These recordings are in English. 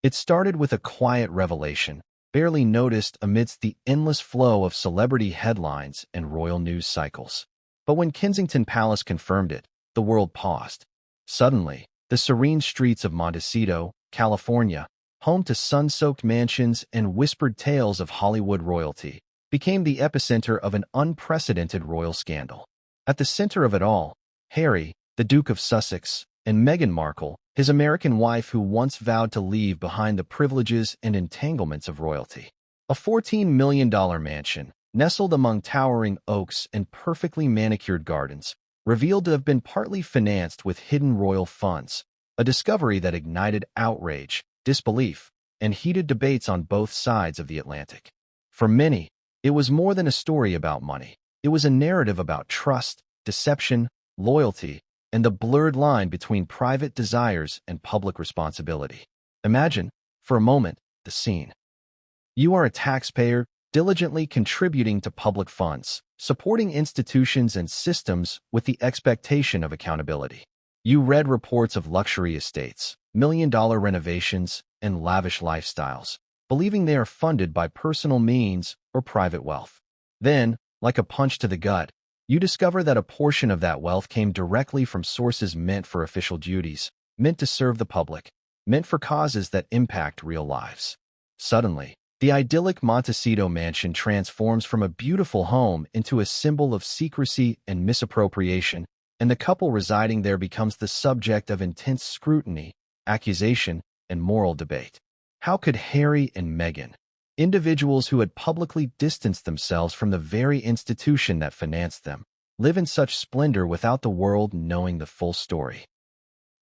It started with a quiet revelation, barely noticed amidst the endless flow of celebrity headlines and royal news cycles. But when Kensington Palace confirmed it, the world paused. Suddenly, the serene streets of Montecito, California, home to sun-soaked mansions and whispered tales of Hollywood royalty, became the epicenter of an unprecedented royal scandal. At the center of it all, Harry, the Duke of Sussex, and Meghan Markle, his American wife who once vowed to leave behind the privileges and entanglements of royalty. A $14 million mansion, nestled among towering oaks and perfectly manicured gardens, revealed to have been partly financed with hidden royal funds, a discovery that ignited outrage, disbelief, and heated debates on both sides of the Atlantic. For many, it was more than a story about money. It was a narrative about trust, deception, loyalty, and the blurred line between private desires and public responsibility. Imagine, for a moment, the scene. You are a taxpayer, diligently contributing to public funds, supporting institutions and systems with the expectation of accountability. You read reports of luxury estates, million-dollar renovations, and lavish lifestyles, believing they are funded by personal means or private wealth. Then, like a punch to the gut, you discover that a portion of that wealth came directly from sources meant for official duties, meant to serve the public, meant for causes that impact real lives. Suddenly, the idyllic Montecito mansion transforms from a beautiful home into a symbol of secrecy and misappropriation, and the couple residing there becomes the subject of intense scrutiny, accusation, and moral debate. How could Harry and Meghan, individuals who had publicly distanced themselves from the very institution that financed them, live in such splendor without the world knowing the full story?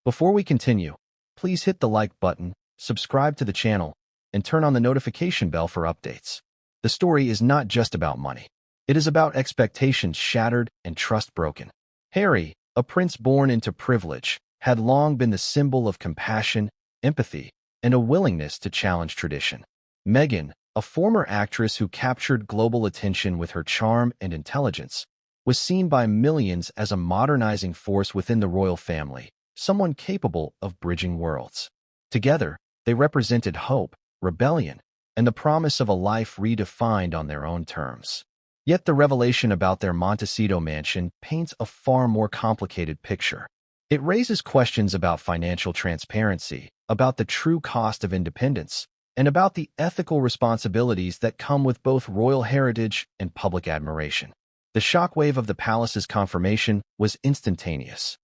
Before we continue, please hit the like button, subscribe to the channel, and turn on the notification bell for updates. The story is not just about money. It is about expectations shattered and trust broken. Harry, a prince born into privilege, had long been the symbol of compassion, empathy, and a willingness to challenge tradition. Meghan, a former actress who captured global attention with her charm and intelligence, was seen by millions as a modernizing force within the royal family, someone capable of bridging worlds. Together, they represented hope, rebellion, and the promise of a life redefined on their own terms. Yet the revelation about their Montecito mansion paints a far more complicated picture. It raises questions about financial transparency, about the true cost of independence, and about the ethical responsibilities that come with both royal heritage and public admiration. The shockwave of the palace's confirmation was instantaneous.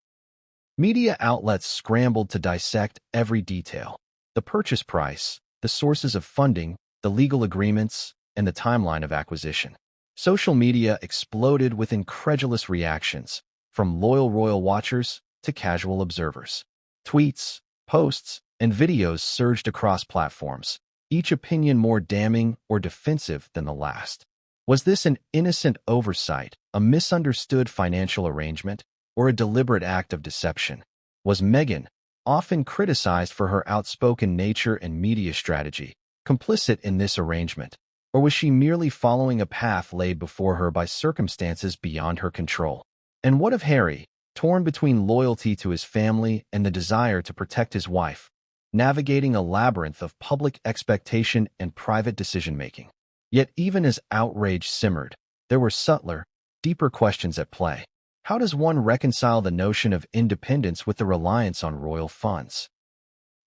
Media outlets scrambled to dissect every detail: the purchase price, the sources of funding, the legal agreements, and the timeline of acquisition. Social media exploded with incredulous reactions, from loyal royal watchers to casual observers. Tweets, posts, and videos surged across platforms, each opinion more damning or defensive than the last. Was this an innocent oversight, a misunderstood financial arrangement, or a deliberate act of deception? Was Meghan, often criticized for her outspoken nature and media strategy, complicit in this arrangement? Or was she merely following a path laid before her by circumstances beyond her control? And what of Harry, torn between loyalty to his family and the desire to protect his wife, navigating a labyrinth of public expectation and private decision-making? Yet even as outrage simmered, there were subtler, deeper questions at play. How does one reconcile the notion of independence with the reliance on royal funds?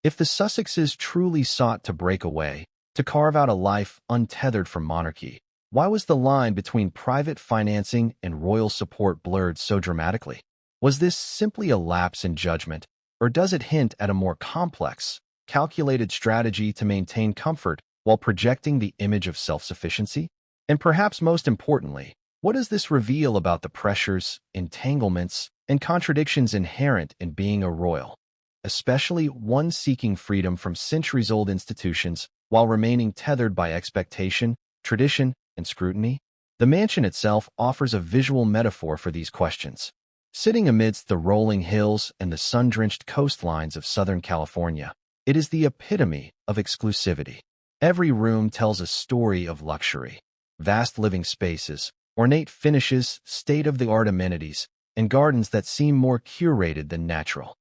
If the Sussexes truly sought to break away, to carve out a life untethered from monarchy, why was the line between private financing and royal support blurred so dramatically? Was this simply a lapse in judgment, or does it hint at a more complex, calculated strategy to maintain comfort while projecting the image of self-sufficiency? And perhaps most importantly, what does this reveal about the pressures, entanglements, and contradictions inherent in being a royal, especially one seeking freedom from centuries-old institutions while remaining tethered by expectation, tradition, and scrutiny? The mansion itself offers a visual metaphor for these questions. Sitting amidst the rolling hills and the sun-drenched coastlines of Southern California, it is the epitome of exclusivity. Every room tells a story of luxury: vast living spaces, ornate finishes, state-of-the-art amenities, and gardens that seem more curated than natural.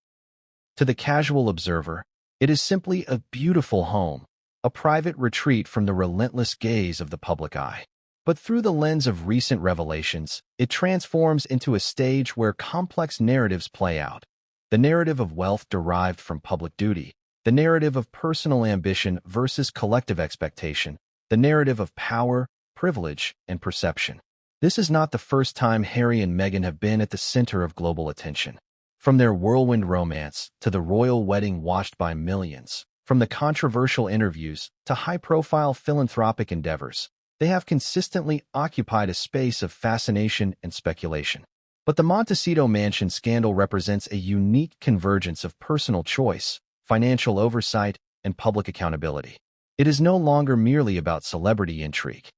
To the casual observer, It is simply a beautiful home, a private retreat from the relentless gaze of the public eye. But through the lens of recent revelations, it transforms into a stage where complex narratives play out. The narrative of wealth derived from public duty, the narrative of personal ambition versus collective expectation, the narrative of power, privilege, and perception. This is not the first time Harry and Meghan have been at the center of global attention. From their whirlwind romance to the royal wedding watched by millions, from the controversial interviews to high-profile philanthropic endeavors, they have consistently occupied a space of fascination and speculation. But the Montecito mansion scandal represents a unique convergence of personal choice, financial oversight, and public accountability. It is no longer merely about celebrity intrigue.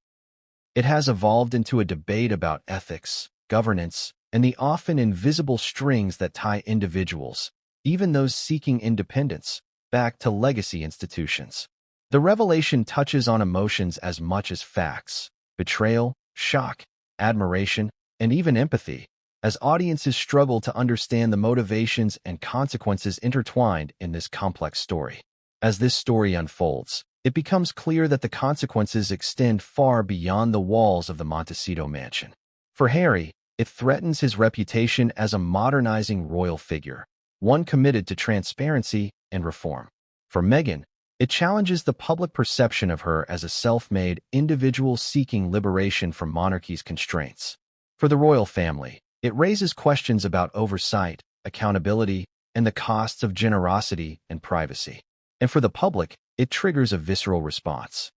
It has evolved into a debate about ethics, governance, and the often invisible strings that tie individuals, even those seeking independence, back to legacy institutions. The revelation touches on emotions as much as facts: betrayal, shock, admiration, and even empathy, as audiences struggle to understand the motivations and consequences intertwined in this complex story. As this story unfolds, it becomes clear that the consequences extend far beyond the walls of the Montecito mansion. For Harry, it threatens his reputation as a modernizing royal figure, one committed to transparency and reform. For Meghan, it challenges the public perception of her as a self-made individual seeking liberation from monarchy's constraints. For the royal family, it raises questions about oversight, accountability, and the costs of generosity and privacy. And for the public, it triggers a visceral response.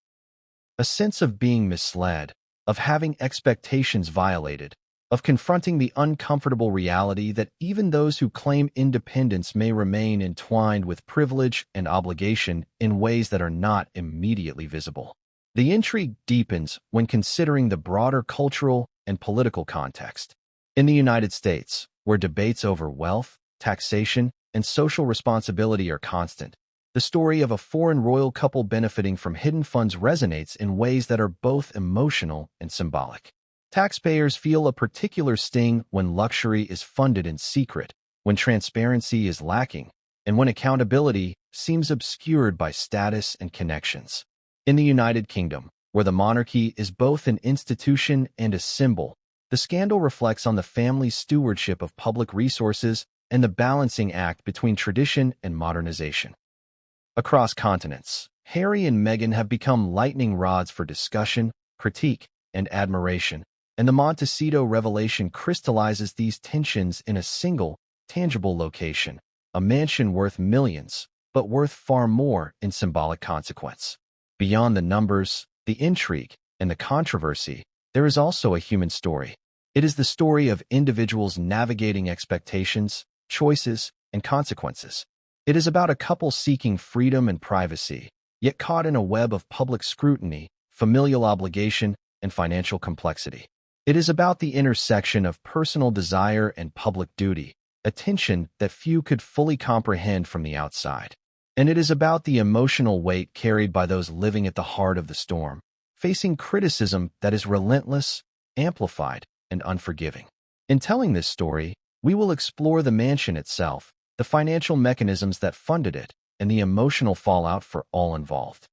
A sense of being misled, of having expectations violated, of confronting the uncomfortable reality that even those who claim independence may remain entwined with privilege and obligation in ways that are not immediately visible. The intrigue deepens when considering the broader cultural and political context. In the United States, where debates over wealth, taxation, and social responsibility are constant, the story of a foreign royal couple benefiting from hidden funds resonates in ways that are both emotional and symbolic. Taxpayers feel a particular sting when luxury is funded in secret, when transparency is lacking, and when accountability seems obscured by status and connections. In the United Kingdom, where the monarchy is both an institution and a symbol, the scandal reflects on the family's stewardship of public resources and the balancing act between tradition and modernization. Across continents, Harry and Meghan have become lightning rods for discussion, critique, and admiration, and the Montecito revelation crystallizes these tensions in a single, tangible location, a mansion worth millions, but worth far more in symbolic consequence. Beyond the numbers, the intrigue, and the controversy, there is also a human story. It is the story of individuals navigating expectations, choices, and consequences. It is about a couple seeking freedom and privacy, yet caught in a web of public scrutiny, familial obligation, and financial complexity. It is about the intersection of personal desire and public duty, a tension that few could fully comprehend from the outside. And it is about the emotional weight carried by those living at the heart of the storm, facing criticism that is relentless, amplified, and unforgiving. In telling this story, we will explore the mansion itself, the financial mechanisms that funded it, and the emotional fallout for all involved.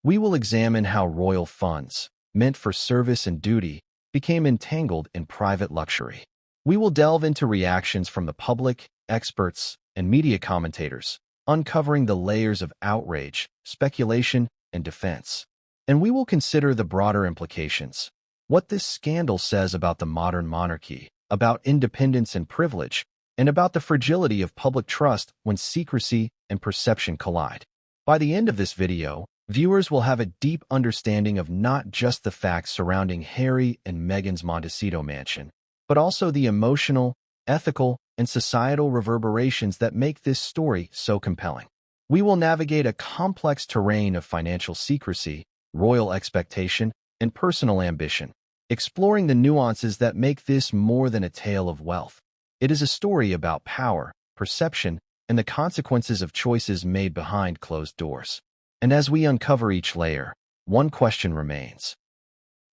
We will examine how royal funds, meant for service and duty, became entangled in private luxury. We will delve into reactions from the public, experts, and media commentators, uncovering the layers of outrage, speculation, and defense. And we will consider the broader implications, what this scandal says about the modern monarchy, about independence and privilege, and about the fragility of public trust when secrecy and perception collide. By the end of this video, viewers will have a deep understanding of not just the facts surrounding Harry and Meghan's Montecito mansion, but also the emotional, ethical, and societal reverberations that make this story so compelling. We will navigate a complex terrain of financial secrecy, royal expectation, and personal ambition, exploring the nuances that make this more than a tale of wealth. It is a story about power, perception, and the consequences of choices made behind closed doors. And as we uncover each layer, one question remains.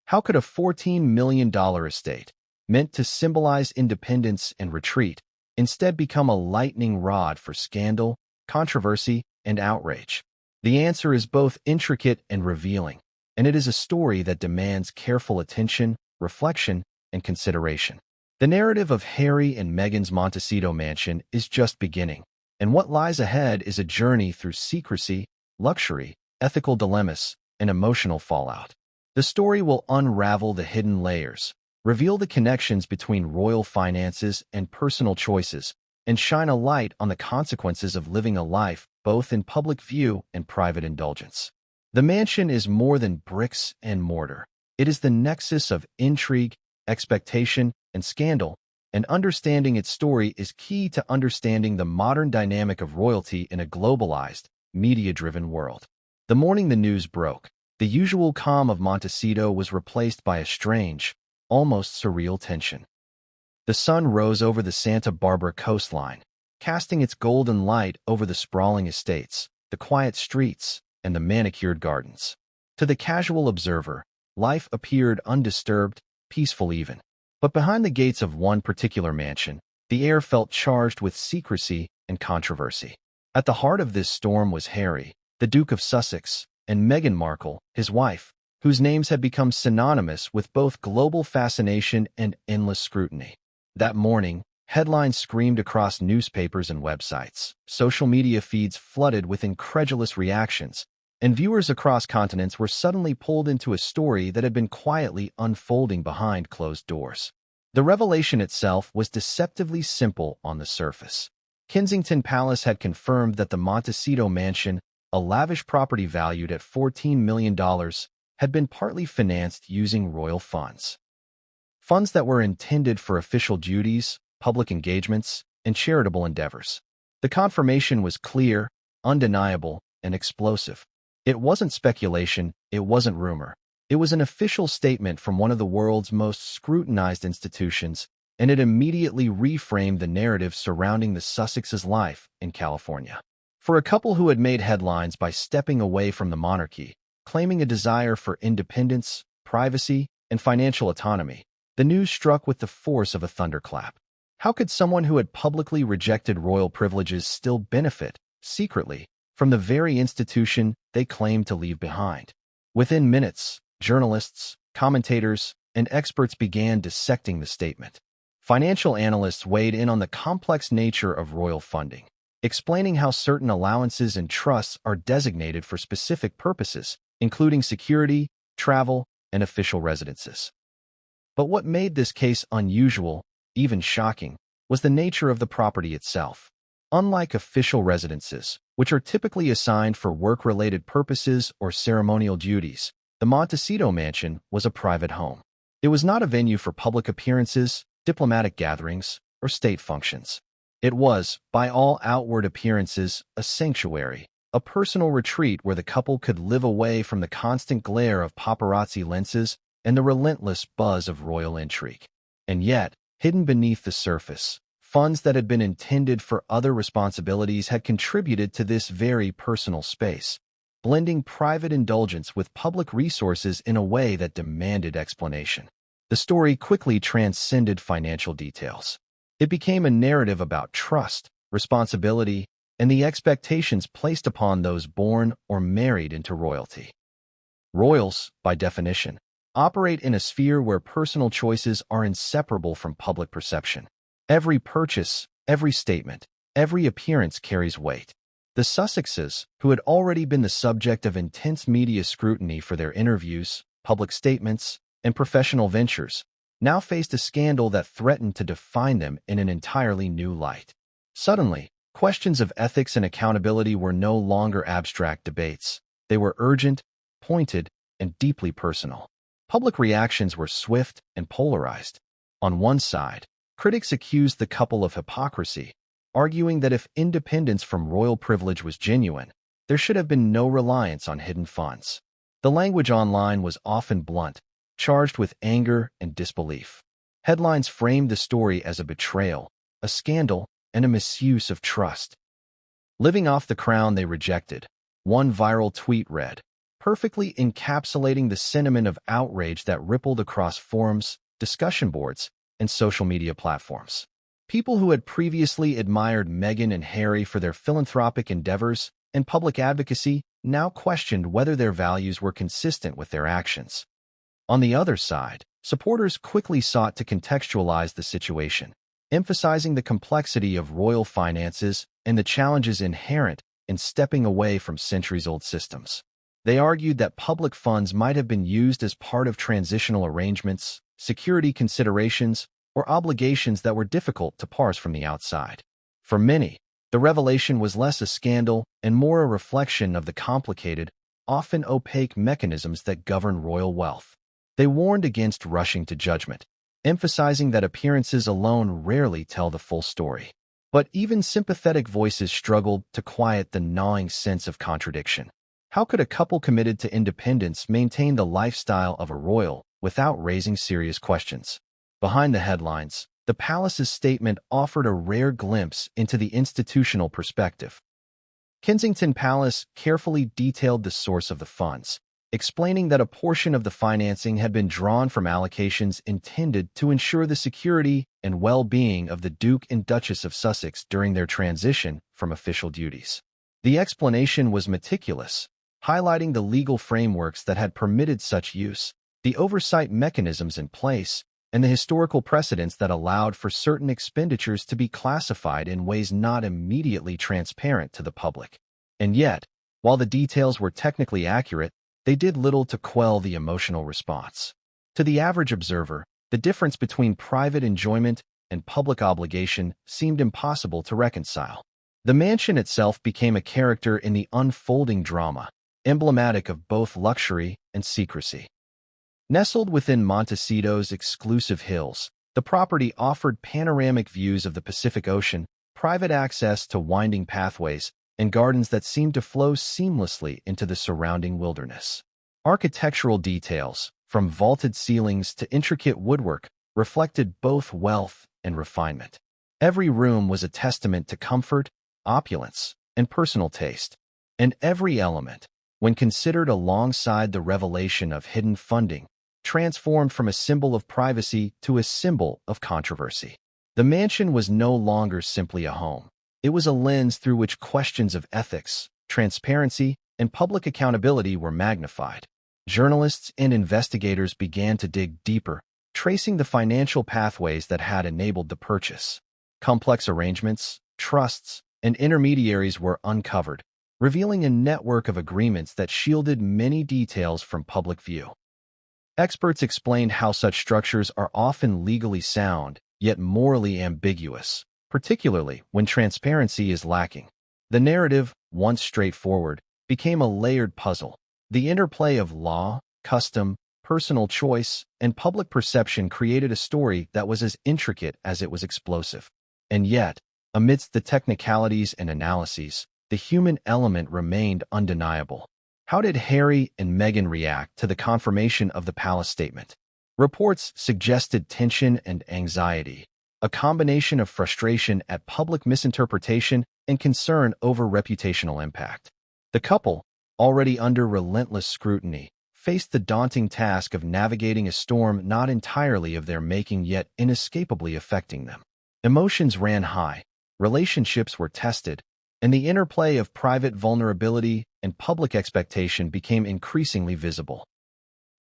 How could a $14 million estate, meant to symbolize independence and retreat, instead become a lightning rod for scandal, controversy, and outrage? The answer is both intricate and revealing, and it is a story that demands careful attention, reflection, and consideration. The narrative of Harry and Meghan's Montecito mansion is just beginning, and what lies ahead is a journey through secrecy, luxury, ethical dilemmas, and emotional fallout. The story will unravel the hidden layers, reveal the connections between royal finances and personal choices, and shine a light on the consequences of living a life both in public view and private indulgence. The mansion is more than bricks and mortar. It is the nexus of intrigue, expectation, and scandal, and understanding its story is key to understanding the modern dynamic of royalty in a globalized, media-driven world. The morning the news broke, the usual calm of Montecito was replaced by a strange, almost surreal tension. The sun rose over the Santa Barbara coastline, casting its golden light over the sprawling estates, the quiet streets, and the manicured gardens. To the casual observer, life appeared undisturbed, peaceful even. But behind the gates of one particular mansion, the air felt charged with secrecy and controversy. At the heart of this storm was Harry, the Duke of Sussex, and Meghan Markle, his wife, whose names had become synonymous with both global fascination and endless scrutiny. That morning, headlines screamed across newspapers and websites, social media feeds flooded with incredulous reactions, and viewers across continents were suddenly pulled into a story that had been quietly unfolding behind closed doors. The revelation itself was deceptively simple on the surface. Kensington Palace had confirmed that the Montecito mansion, a lavish property valued at $14 million, had been partly financed using royal funds. Funds that were intended for official duties, public engagements, and charitable endeavors. The confirmation was clear, undeniable, and explosive. It wasn't speculation, it wasn't rumor. It was an official statement from one of the world's most scrutinized institutions, and it immediately reframed the narrative surrounding the Sussex's life in California. For a couple who had made headlines by stepping away from the monarchy, claiming a desire for independence, privacy, and financial autonomy, the news struck with the force of a thunderclap. How could someone who had publicly rejected royal privileges still benefit, secretly, from the very institution they claimed to leave behind? Within minutes, journalists, commentators, and experts began dissecting the statement. Financial analysts weighed in on the complex nature of royal funding, explaining how certain allowances and trusts are designated for specific purposes, including security, travel, and official residences. But what made this case unusual, even shocking, was the nature of the property itself. Unlike official residences, which are typically assigned for work-related purposes or ceremonial duties, the Montecito mansion was a private home. It was not a venue for public appearances, diplomatic gatherings, or state functions. It was, by all outward appearances, a sanctuary, a personal retreat where the couple could live away from the constant glare of paparazzi lenses and the relentless buzz of royal intrigue. And yet, hidden beneath the surface, funds that had been intended for other responsibilities had contributed to this very personal space, blending private indulgence with public resources in a way that demanded explanation. The story quickly transcended financial details. It became a narrative about trust, responsibility, and the expectations placed upon those born or married into royalty. Royals, by definition, operate in a sphere where personal choices are inseparable from public perception. Every purchase, every statement, every appearance carries weight. The Sussexes, who had already been the subject of intense media scrutiny for their interviews, public statements, and professional ventures, now faced a scandal that threatened to define them in an entirely new light. Suddenly, questions of ethics and accountability were no longer abstract debates. They were urgent, pointed, and deeply personal. Public reactions were swift and polarized. On one side, critics accused the couple of hypocrisy, arguing that if independence from royal privilege was genuine, there should have been no reliance on hidden funds. The language online was often blunt, charged with anger and disbelief. Headlines framed the story as a betrayal, a scandal, and a misuse of trust. Living off the crown they rejected, one viral tweet read, perfectly encapsulating the sentiment of outrage that rippled across forums, discussion boards, and social media platforms. People who had previously admired Meghan and Harry for their philanthropic endeavors and public advocacy now questioned whether their values were consistent with their actions. On the other side, supporters quickly sought to contextualize the situation, emphasizing the complexity of royal finances and the challenges inherent in stepping away from centuries-old systems. They argued that public funds might have been used as part of transitional arrangements, security considerations, or obligations that were difficult to parse from the outside. For many, the revelation was less a scandal and more a reflection of the complicated, often opaque mechanisms that govern royal wealth. They warned against rushing to judgment, emphasizing that appearances alone rarely tell the full story. But even sympathetic voices struggled to quiet the gnawing sense of contradiction. How could a couple committed to independence maintain the lifestyle of a royal without raising serious questions? Behind the headlines, the palace's statement offered a rare glimpse into the institutional perspective. Kensington Palace carefully detailed the source of the funds, explaining that a portion of the financing had been drawn from allocations intended to ensure the security and well-being of the Duke and Duchess of Sussex during their transition from official duties. The explanation was meticulous, highlighting the legal frameworks that had permitted such use, the oversight mechanisms in place, and the historical precedents that allowed for certain expenditures to be classified in ways not immediately transparent to the public. And yet, while the details were technically accurate, they did little to quell the emotional response. To the average observer, the difference between private enjoyment and public obligation seemed impossible to reconcile. The mansion itself became a character in the unfolding drama, emblematic of both luxury and secrecy. Nestled within Montecito's exclusive hills, the property offered panoramic views of the Pacific Ocean, private access to winding pathways, and gardens that seemed to flow seamlessly into the surrounding wilderness. Architectural details, from vaulted ceilings to intricate woodwork, reflected both wealth and refinement. Every room was a testament to comfort, opulence, and personal taste, and every element, when considered alongside the revelation of hidden funding, transformed from a symbol of privacy to a symbol of controversy. The mansion was no longer simply a home. It was a lens through which questions of ethics, transparency, and public accountability were magnified. Journalists and investigators began to dig deeper, tracing the financial pathways that had enabled the purchase. Complex arrangements, trusts, and intermediaries were uncovered, revealing a network of agreements that shielded many details from public view. Experts explained how such structures are often legally sound, yet morally ambiguous, particularly when transparency is lacking. The narrative, once straightforward, became a layered puzzle. The interplay of law, custom, personal choice, and public perception created a story that was as intricate as it was explosive. And yet, amidst the technicalities and analyses, the human element remained undeniable. How did Harry and Meghan react to the confirmation of the palace statement? Reports suggested tension and anxiety, a combination of frustration at public misinterpretation and concern over reputational impact. The couple, already under relentless scrutiny, faced the daunting task of navigating a storm not entirely of their making yet inescapably affecting them. Emotions ran high, relationships were tested, and the interplay of private vulnerability and public expectation became increasingly visible.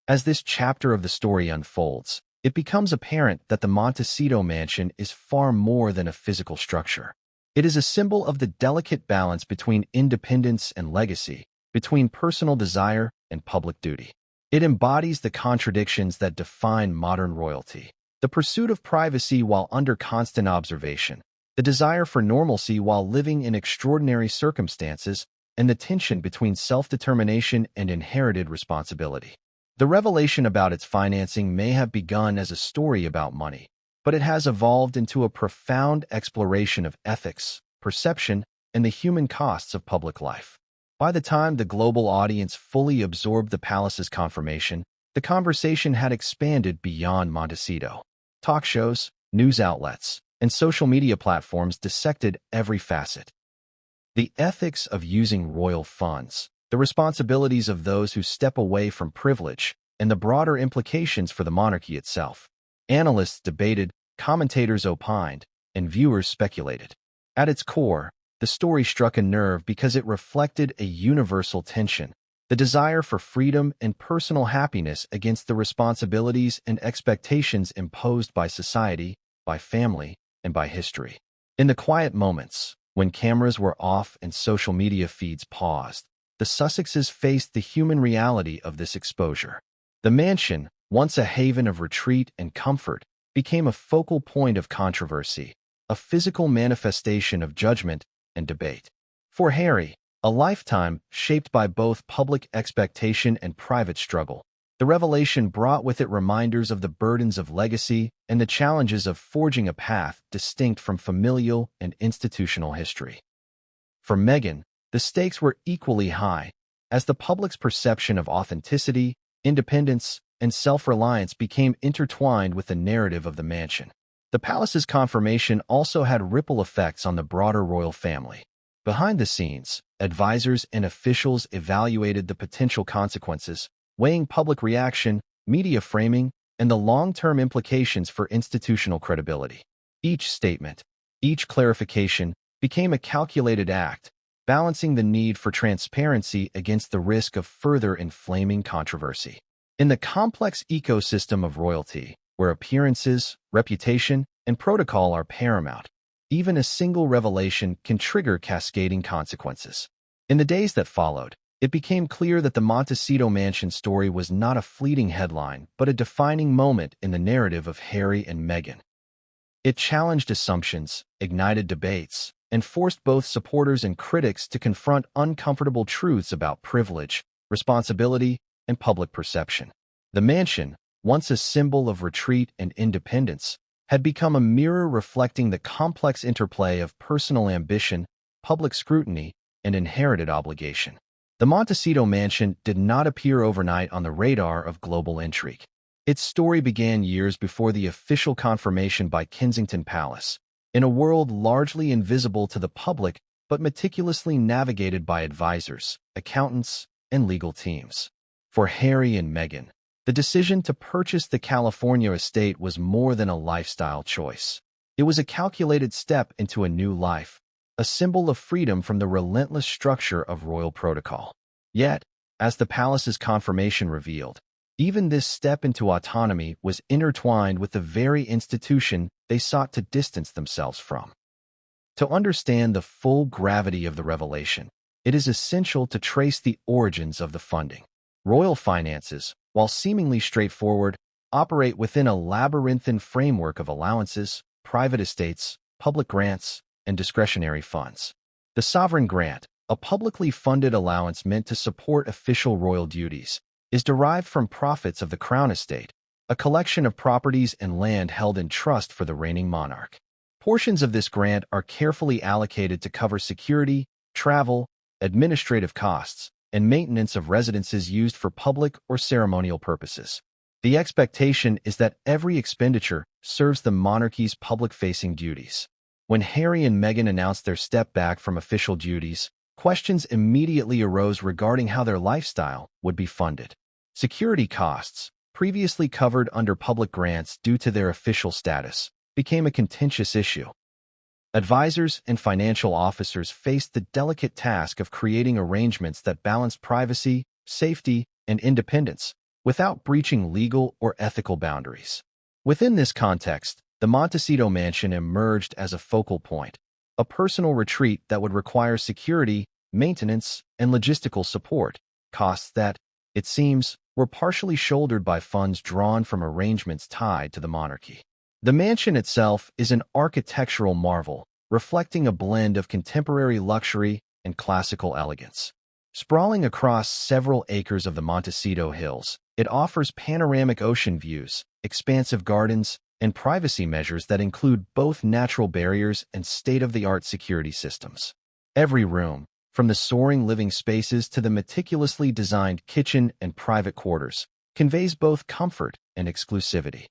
As this chapter of the story unfolds, it becomes apparent that the Montecito mansion is far more than a physical structure. It is a symbol of the delicate balance between independence and legacy, between personal desire and public duty. It embodies the contradictions that define modern royalty: the pursuit of privacy while under constant observation, the desire for normalcy while living in extraordinary circumstances, and the tension between self-determination and inherited responsibility. The revelation about its financing may have begun as a story about money, but it has evolved into a profound exploration of ethics, perception, and the human costs of public life. By the time the global audience fully absorbed the palace's confirmation, the conversation had expanded beyond Montecito. Talk shows, news outlets, and social media platforms dissected every facet. The ethics of using royal funds, the responsibilities of those who step away from privilege, and the broader implications for the monarchy itself. Analysts debated, commentators opined, and viewers speculated. At its core, the story struck a nerve because it reflected a universal tension, the desire for freedom and personal happiness against the responsibilities and expectations imposed by society, by family, and by history. In the quiet moments, when cameras were off and social media feeds paused, the Sussexes faced the human reality of this exposure. The mansion, once a haven of retreat and comfort, became a focal point of controversy, a physical manifestation of judgment and debate. For Harry, a lifetime shaped by both public expectation and private struggle, the revelation brought with it reminders of the burdens of legacy and the challenges of forging a path distinct from familial and institutional history. For Meghan, the stakes were equally high, as the public's perception of authenticity, independence, and self-reliance became intertwined with the narrative of the mansion. The palace's confirmation also had ripple effects on the broader royal family. Behind the scenes, advisors and officials evaluated the potential consequences, weighing public reaction, media framing, and the long-term implications for institutional credibility. Each statement, each clarification, became a calculated act, balancing the need for transparency against the risk of further inflaming controversy. In the complex ecosystem of royalty, where appearances, reputation, and protocol are paramount, even a single revelation can trigger cascading consequences. In the days that followed, it became clear that the Montecito mansion story was not a fleeting headline, but a defining moment in the narrative of Harry and Meghan. It challenged assumptions, ignited debates, and forced both supporters and critics to confront uncomfortable truths about privilege, responsibility, and public perception. The mansion, once a symbol of retreat and independence, had become a mirror reflecting the complex interplay of personal ambition, public scrutiny, and inherited obligation. The Montecito mansion did not appear overnight on the radar of global intrigue. Its story began years before the official confirmation by Kensington Palace, in a world largely invisible to the public but meticulously navigated by advisors, accountants, and legal teams. For Harry and Meghan, the decision to purchase the California estate was more than a lifestyle choice. It was a calculated step into a new life, a symbol of freedom from the relentless structure of royal protocol. Yet, as the palace's confirmation revealed, even this step into autonomy was intertwined with the very institution they sought to distance themselves from. To understand the full gravity of the revelation, it is essential to trace the origins of the funding. Royal finances, while seemingly straightforward, operate within a labyrinthine framework of allowances, private estates, public grants, and discretionary funds. The sovereign grant, a publicly funded allowance meant to support official royal duties, is derived from profits of the Crown Estate, a collection of properties and land held in trust for the reigning monarch. Portions of this grant are carefully allocated to cover security, travel, administrative costs, and maintenance of residences used for public or ceremonial purposes. The expectation is that every expenditure serves the monarchy's public-facing duties. When Harry and Meghan announced their step back from official duties, questions immediately arose regarding how their lifestyle would be funded. Security costs, previously covered under public grants due to their official status, became a contentious issue. Advisors and financial officers faced the delicate task of creating arrangements that balanced privacy, safety, and independence without breaching legal or ethical boundaries. Within this context, the Montecito mansion emerged as a focal point, a personal retreat that would require security, maintenance, and logistical support, costs that, it seems, were partially shouldered by funds drawn from arrangements tied to the monarchy. The mansion itself is an architectural marvel, reflecting a blend of contemporary luxury and classical elegance. Sprawling across several acres of the Montecito Hills, it offers panoramic ocean views, expansive gardens, and privacy measures that include both natural barriers and state-of-the-art security systems. Every room, from the soaring living spaces to the meticulously designed kitchen and private quarters, conveys both comfort and exclusivity.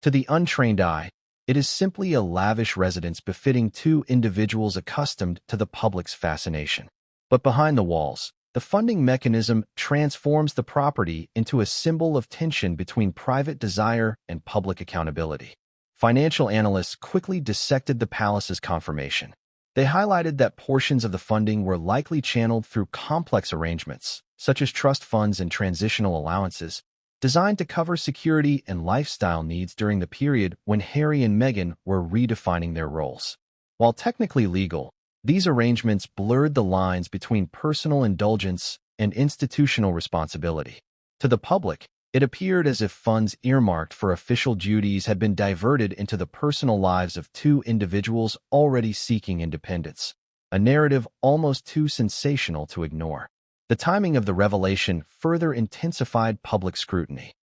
To the untrained eye, it is simply a lavish residence befitting two individuals accustomed to the public's fascination. But behind the walls, the funding mechanism transforms the property into a symbol of tension between private desire and public accountability. Financial analysts quickly dissected the palace's confirmation. They highlighted that portions of the funding were likely channeled through complex arrangements, such as trust funds and transitional allowances, designed to cover security and lifestyle needs during the period when Harry and Meghan were redefining their roles. While technically legal, these arrangements blurred the lines between personal indulgence and institutional responsibility. To the public, it appeared as if funds earmarked for official duties had been diverted into the personal lives of two individuals already seeking independence, a narrative almost too sensational to ignore. The timing of the revelation further intensified public scrutiny.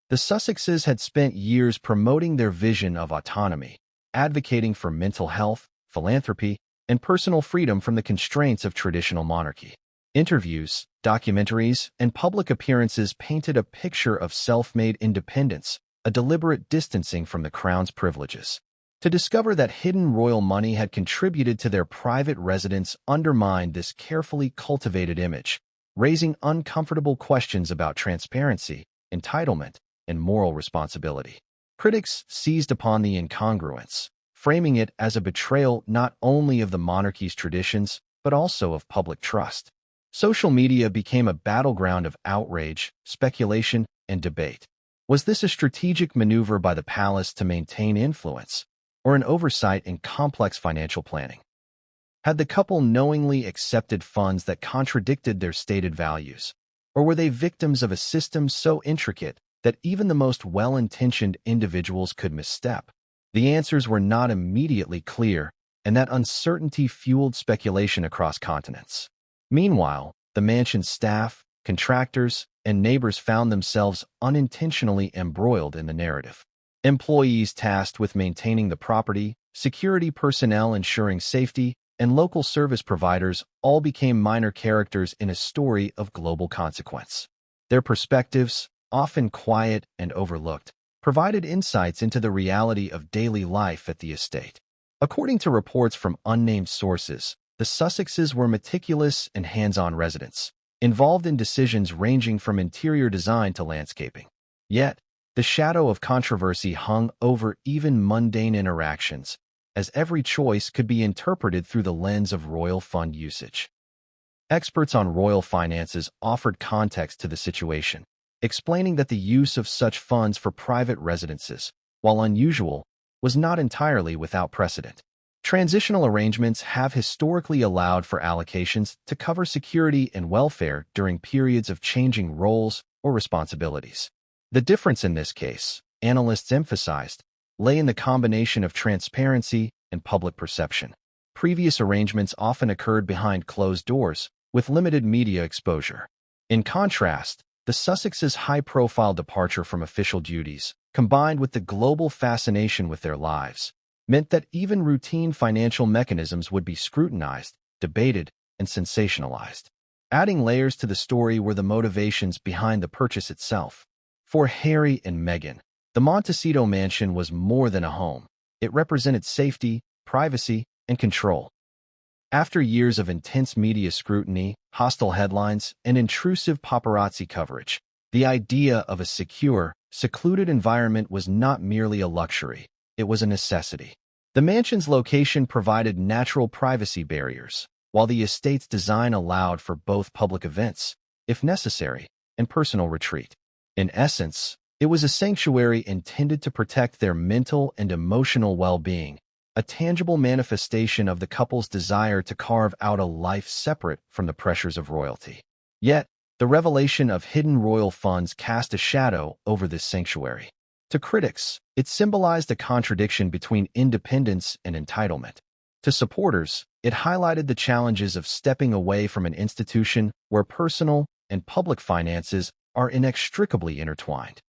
The Sussexes had spent years promoting their vision of autonomy, advocating for mental health, philanthropy, and personal freedom from the constraints of traditional monarchy. Interviews, documentaries, and public appearances painted a picture of self-made independence, a deliberate distancing from the crown's privileges. To discover that hidden royal money had contributed to their private residence undermined this carefully cultivated image, raising uncomfortable questions about transparency, entitlement, and moral responsibility. Critics seized upon the incongruence, framing it as a betrayal not only of the monarchy's traditions, but also of public trust. Social media became a battleground of outrage, speculation, and debate. Was this a strategic maneuver by the palace to maintain influence, or an oversight in complex financial planning? Had the couple knowingly accepted funds that contradicted their stated values, or were they victims of a system so intricate that even the most well-intentioned individuals could misstep? The answers were not immediately clear, and that uncertainty fueled speculation across continents. Meanwhile, the mansion's staff, contractors, and neighbors found themselves unintentionally embroiled in the narrative. Employees tasked with maintaining the property, security personnel ensuring safety, and local service providers all became minor characters in a story of global consequence. Their perspectives, often quiet and overlooked, provided insights into the reality of daily life at the estate. According to reports from unnamed sources, the Sussexes were meticulous and hands-on residents, involved in decisions ranging from interior design to landscaping. Yet, the shadow of controversy hung over even mundane interactions, as every choice could be interpreted through the lens of royal fund usage. Experts on royal finances offered context to the situation, explaining that the use of such funds for private residences, while unusual, was not entirely without precedent. Transitional arrangements have historically allowed for allocations to cover security and welfare during periods of changing roles or responsibilities. The difference in this case, analysts emphasized, lay in the combination of transparency and public perception. Previous arrangements often occurred behind closed doors, with limited media exposure. In contrast, the Sussexes' high-profile departure from official duties, combined with the global fascination with their lives, meant that even routine financial mechanisms would be scrutinized, debated, and sensationalized. Adding layers to the story were the motivations behind the purchase itself. For Harry and Meghan, the Montecito mansion was more than a home. It represented safety, privacy, and control. After years of intense media scrutiny, hostile headlines, and intrusive paparazzi coverage, the idea of a secure, secluded environment was not merely a luxury. It was a necessity. The mansion's location provided natural privacy barriers, while the estate's design allowed for both public events, if necessary, and personal retreat. In essence, it was a sanctuary intended to protect their mental and emotional well-being, a tangible manifestation of the couple's desire to carve out a life separate from the pressures of royalty. Yet, the revelation of hidden royal funds cast a shadow over this sanctuary. To critics, it symbolized a contradiction between independence and entitlement. To supporters, it highlighted the challenges of stepping away from an institution where personal and public finances are inextricably intertwined.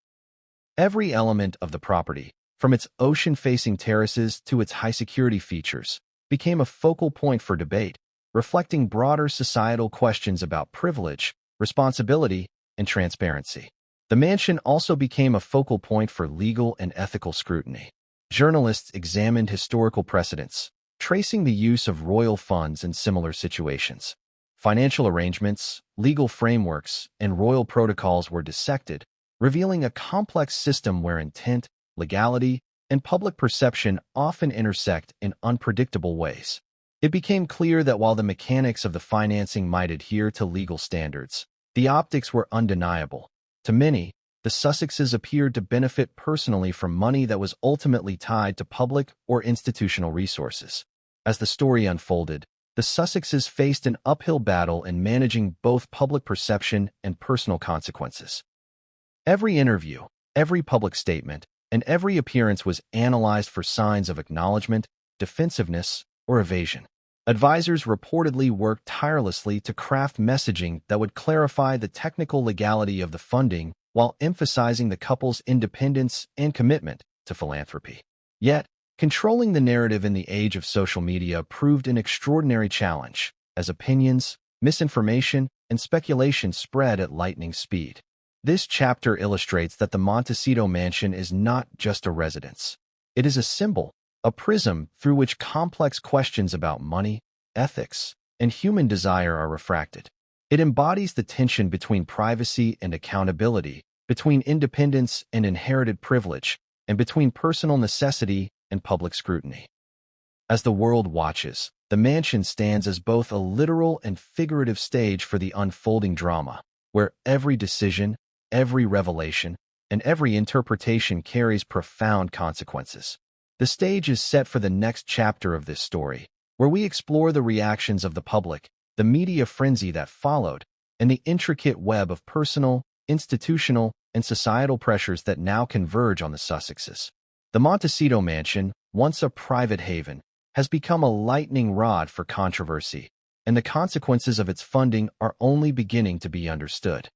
Every element of the property, from its ocean-facing terraces to its high-security features, became a focal point for debate, reflecting broader societal questions about privilege, responsibility, and transparency. The mansion also became a focal point for legal and ethical scrutiny. Journalists examined historical precedents, tracing the use of royal funds in similar situations. Financial arrangements, legal frameworks, and royal protocols were dissected, revealing a complex system where intent, legality, and public perception often intersect in unpredictable ways. It became clear that while the mechanics of the financing might adhere to legal standards, the optics were undeniable. To many, the Sussexes appeared to benefit personally from money that was ultimately tied to public or institutional resources. As the story unfolded, the Sussexes faced an uphill battle in managing both public perception and personal consequences. Every interview, every public statement, and every appearance was analyzed for signs of acknowledgement, defensiveness, or evasion. Advisors reportedly worked tirelessly to craft messaging that would clarify the technical legality of the funding while emphasizing the couple's independence and commitment to philanthropy. Yet, controlling the narrative in the age of social media proved an extraordinary challenge, as opinions, misinformation, and speculation spread at lightning speed. This chapter illustrates that the Montecito mansion is not just a residence. It is a symbol, a prism through which complex questions about money, ethics, and human desire are refracted. It embodies the tension between privacy and accountability, between independence and inherited privilege, and between personal necessity and public scrutiny. As the world watches, the mansion stands as both a literal and figurative stage for the unfolding drama, where every decision, every revelation, and every interpretation carries profound consequences. The stage is set for the next chapter of this story, where we explore the reactions of the public, the media frenzy that followed, and the intricate web of personal, institutional, and societal pressures that now converge on the Sussexes. The Montecito mansion, once a private haven, has become a lightning rod for controversy, and the consequences of its funding are only beginning to be understood.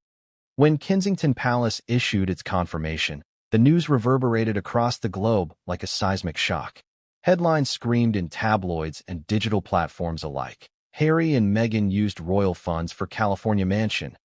When Kensington Palace issued its confirmation, the news reverberated across the globe like a seismic shock. Headlines screamed in tabloids and digital platforms alike. Harry and Meghan used royal funds for California mansion.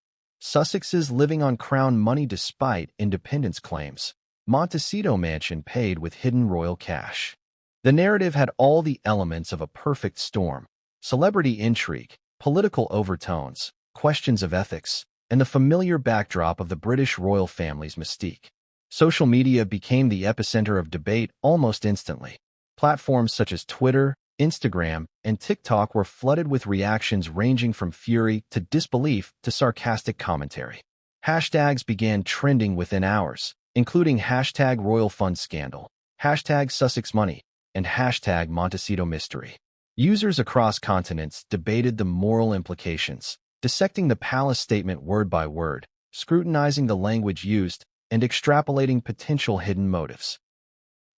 Sussexes living on crown money despite independence claims. Montecito mansion paid with hidden royal cash. The narrative had all the elements of a perfect storm: celebrity intrigue, political overtones, questions of ethics, and the familiar backdrop of the British royal family's mystique. Social media became the epicenter of debate almost instantly. Platforms such as Twitter, Instagram, and TikTok were flooded with reactions ranging from fury to disbelief to sarcastic commentary. Hashtags began trending within hours, including hashtag Royal Fund Scandal, hashtag Sussex Money, and hashtag Montecito Mystery. Users across continents debated the moral implications, dissecting the palace statement word by word, scrutinizing the language used, and extrapolating potential hidden motives.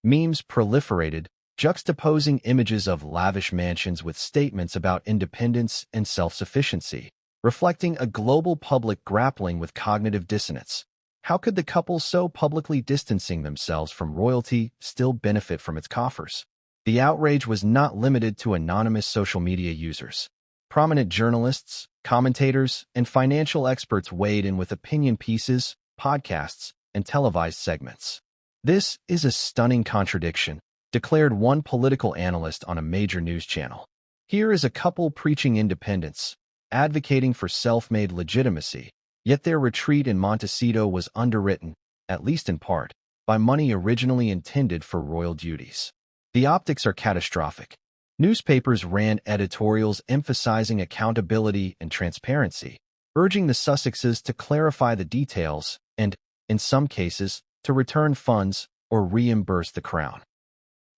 Memes proliferated, juxtaposing images of lavish mansions with statements about independence and self-sufficiency, reflecting a global public grappling with cognitive dissonance. How could the couple so publicly distancing themselves from royalty still benefit from its coffers? The outrage was not limited to anonymous social media users. Prominent journalists, commentators, and financial experts weighed in with opinion pieces, podcasts, and televised segments. "This is a stunning contradiction," declared one political analyst on a major news channel. "Here is a couple preaching independence, advocating for self-made legitimacy, yet their retreat in Montecito was underwritten, at least in part, by money originally intended for royal duties." The optics are catastrophic. Newspapers ran editorials emphasizing accountability and transparency, urging the Sussexes to clarify the details and, in some cases, to return funds or reimburse the crown.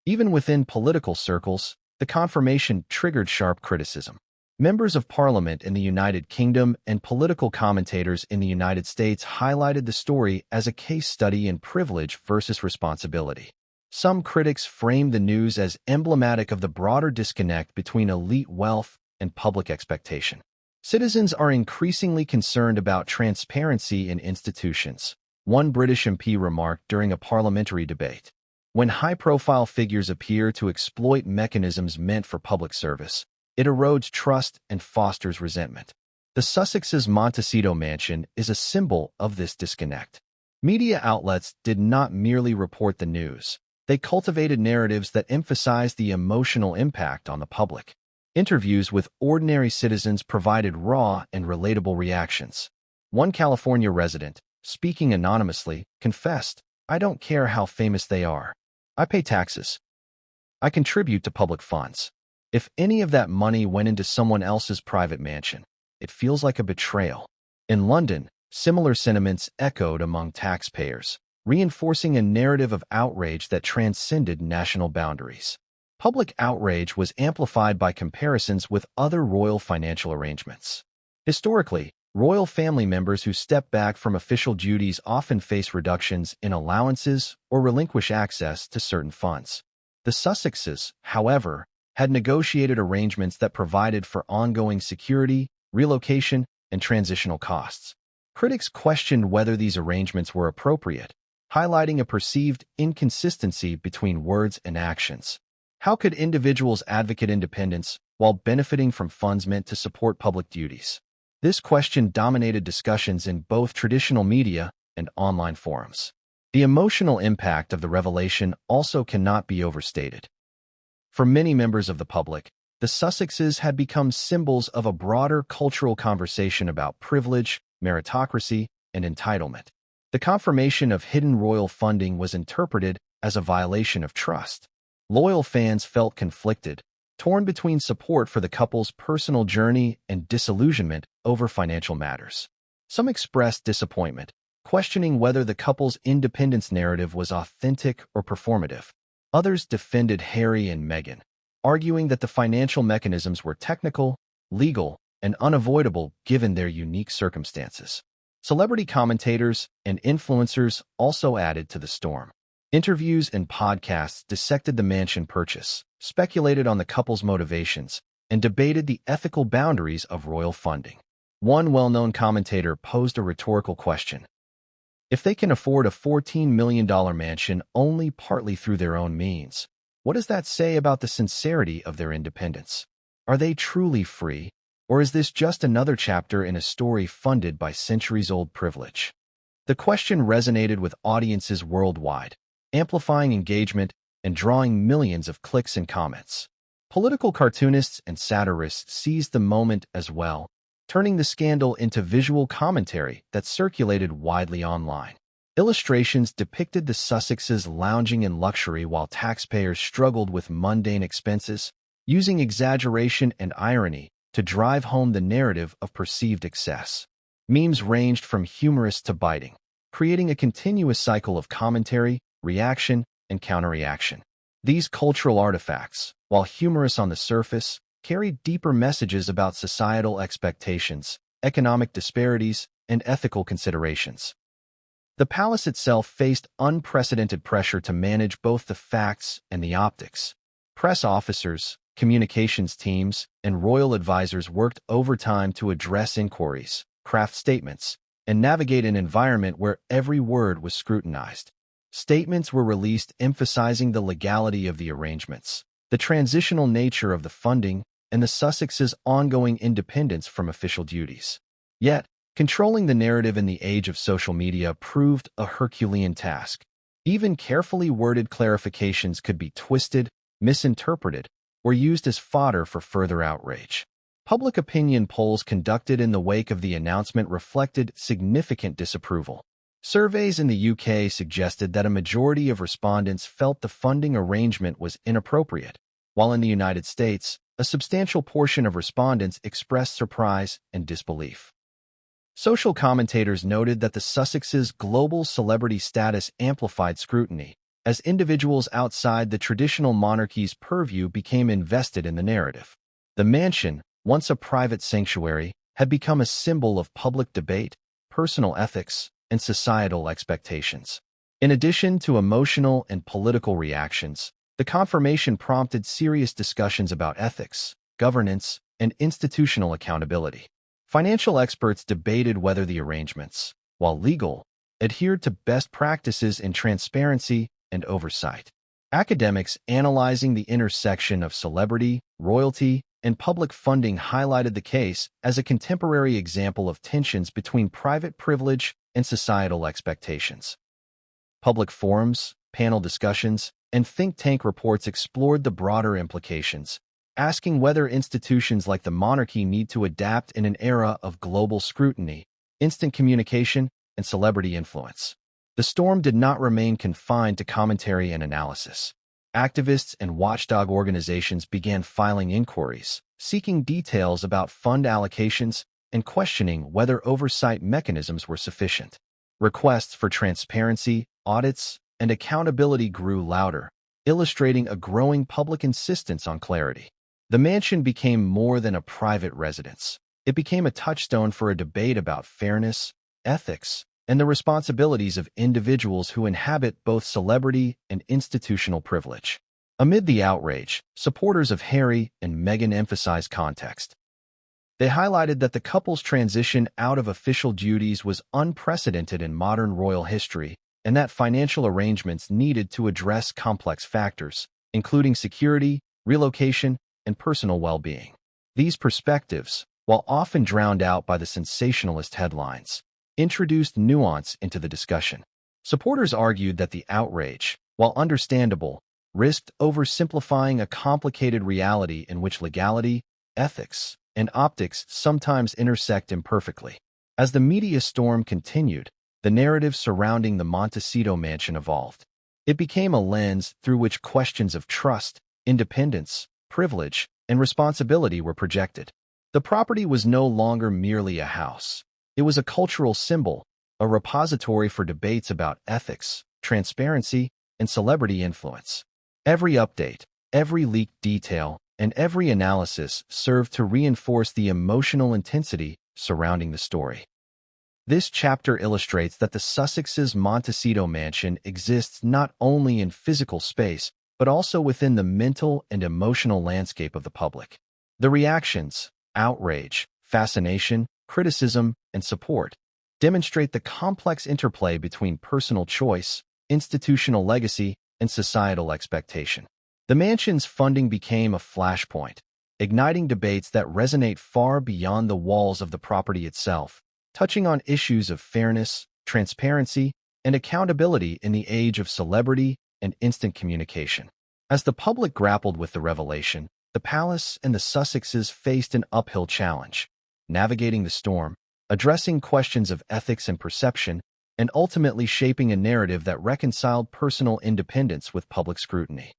Even within political circles, the confirmation triggered sharp criticism. Members of Parliament in the United Kingdom and political commentators in the United States highlighted the story as a case study in privilege versus responsibility. Some critics framed the news as emblematic of the broader disconnect between elite wealth and public expectation. Citizens are increasingly concerned about transparency in institutions, one British MP remarked during a parliamentary debate. When high-profile figures appear to exploit mechanisms meant for public service, it erodes trust and fosters resentment. The Sussexes' Montecito mansion is a symbol of this disconnect. Media outlets did not merely report the news. They cultivated narratives that emphasized the emotional impact on the public. Interviews with ordinary citizens provided raw and relatable reactions. One California resident, speaking anonymously, confessed, "I don't care how famous they are. I pay taxes. I contribute to public funds. If any of that money went into someone else's private mansion, it feels like a betrayal. In London, similar sentiments echoed among taxpayers, reinforcing a narrative of outrage that transcended national boundaries. Public outrage was amplified by comparisons with other royal financial arrangements. Historically, royal family members who step back from official duties often face reductions in allowances or relinquish access to certain funds. The Sussexes, however, had negotiated arrangements that provided for ongoing security, relocation, and transitional costs. Critics questioned whether these arrangements were appropriate, highlighting a perceived inconsistency between words and actions. How could individuals advocate independence while benefiting from funds meant to support public duties? This question dominated discussions in both traditional media and online forums. The emotional impact of the revelation also cannot be overstated. For many members of the public, the Sussexes had become symbols of a broader cultural conversation about privilege, meritocracy, and entitlement. The confirmation of hidden royal funding was interpreted as a violation of trust. Loyal fans felt conflicted, torn between support for the couple's personal journey and disillusionment over financial matters. Some expressed disappointment, questioning whether the couple's independence narrative was authentic or performative. Others defended Harry and Meghan, arguing that the financial mechanisms were technical, legal, and unavoidable given their unique circumstances. Celebrity commentators and influencers also added to the storm. Interviews and podcasts dissected the mansion purchase, speculated on the couple's motivations, and debated the ethical boundaries of royal funding. One well-known commentator posed a rhetorical question. If they can afford a $14 million mansion only partly through their own means, what does that say about the sincerity of their independence? Are they truly free, or is this just another chapter in a story funded by centuries-old privilege? The question resonated with audiences worldwide, amplifying engagement and drawing millions of clicks and comments. Political cartoonists and satirists seized the moment as well, turning the scandal into visual commentary that circulated widely online. Illustrations depicted the Sussexes lounging in luxury while taxpayers struggled with mundane expenses, using exaggeration and irony to drive home the narrative of perceived excess. Memes ranged from humorous to biting, creating a continuous cycle of commentary, reaction, and counterreaction. These cultural artifacts, while humorous on the surface, carried deeper messages about societal expectations, economic disparities, and ethical considerations. The palace itself faced unprecedented pressure to manage both the facts and the optics. Press officers, communications teams, and royal advisors worked overtime to address inquiries, craft statements, and navigate an environment where every word was scrutinized. Statements were released emphasizing the legality of the arrangements, the transitional nature of the funding, and the Sussexes' ongoing independence from official duties. Yet, controlling the narrative in the age of social media proved a Herculean task. Even carefully worded clarifications could be twisted, misinterpreted, or used as fodder for further outrage. Public opinion polls conducted in the wake of the announcement reflected significant disapproval. Surveys in the UK suggested that a majority of respondents felt the funding arrangement was inappropriate, while in the United States, a substantial portion of respondents expressed surprise and disbelief. Social commentators noted that the Sussexes' global celebrity status amplified scrutiny, as individuals outside the traditional monarchy's purview became invested in the narrative. The mansion, once a private sanctuary, had become a symbol of public debate, personal ethics, and societal expectations. In addition to emotional and political reactions, the confirmation prompted serious discussions about ethics, governance, and institutional accountability. Financial experts debated whether the arrangements, while legal, adhered to best practices in transparency and oversight. Academics analyzing the intersection of celebrity, royalty, and public funding highlighted the case as a contemporary example of tensions between private privilege and societal expectations. Public forums, panel discussions, and think tank reports explored the broader implications, asking whether institutions like the monarchy need to adapt in an era of global scrutiny, instant communication, and celebrity influence. The storm did not remain confined to commentary and analysis. Activists and watchdog organizations began filing inquiries, seeking details about fund allocations and questioning whether oversight mechanisms were sufficient. Requests for transparency, audits, and accountability grew louder, illustrating a growing public insistence on clarity. The mansion became more than a private residence. It became a touchstone for a debate about fairness, ethics, and the responsibilities of individuals who inhabit both celebrity and institutional privilege. Amid the outrage, supporters of Harry and Meghan emphasized context. They highlighted that the couple's transition out of official duties was unprecedented in modern royal history, and that financial arrangements needed to address complex factors, including security, relocation, and personal well-being. These perspectives, while often drowned out by the sensationalist headlines, introduced nuance into the discussion. Supporters argued that the outrage, while understandable, risked oversimplifying a complicated reality in which legality, ethics, and optics sometimes intersect imperfectly. As the media storm continued, the narrative surrounding the Montecito mansion evolved. It became a lens through which questions of trust, independence, privilege, and responsibility were projected. The property was no longer merely a house. It was a cultural symbol, a repository for debates about ethics, transparency, and celebrity influence. Every update, every leaked detail, and every analysis served to reinforce the emotional intensity surrounding the story. This chapter illustrates that the Sussex's Montecito mansion exists not only in physical space, but also within the mental and emotional landscape of the public. The reactions, outrage, fascination, criticism, and support demonstrate the complex interplay between personal choice, institutional legacy, and societal expectation. The mansion's funding became a flashpoint, igniting debates that resonate far beyond the walls of the property itself, touching on issues of fairness, transparency, and accountability in the age of celebrity and instant communication. As the public grappled with the revelation, the palace and the Sussexes faced an uphill challenge, navigating the storm, addressing questions of ethics and perception, and ultimately shaping a narrative that reconciled personal independence with public scrutiny.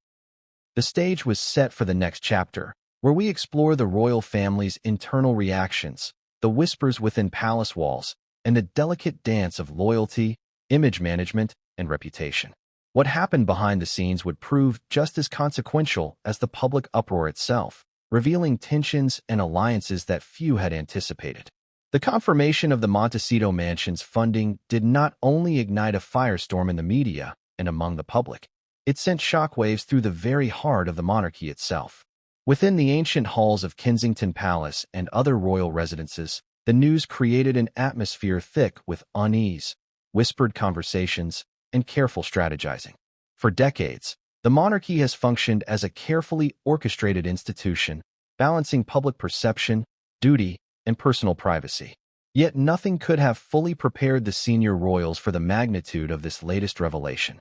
The stage was set for the next chapter, where we explore the royal family's internal reactions, the whispers within palace walls, and the delicate dance of loyalty, image management, and reputation. What happened behind the scenes would prove just as consequential as the public uproar itself, revealing tensions and alliances that few had anticipated. The confirmation of the Montecito mansion's funding did not only ignite a firestorm in the media and among the public, it sent shockwaves through the very heart of the monarchy itself. Within the ancient halls of Kensington Palace and other royal residences, the news created an atmosphere thick with unease, whispered conversations, and careful strategizing. For decades, the monarchy has functioned as a carefully orchestrated institution, balancing public perception, duty, and personal privacy. Yet nothing could have fully prepared the senior royals for the magnitude of this latest revelation.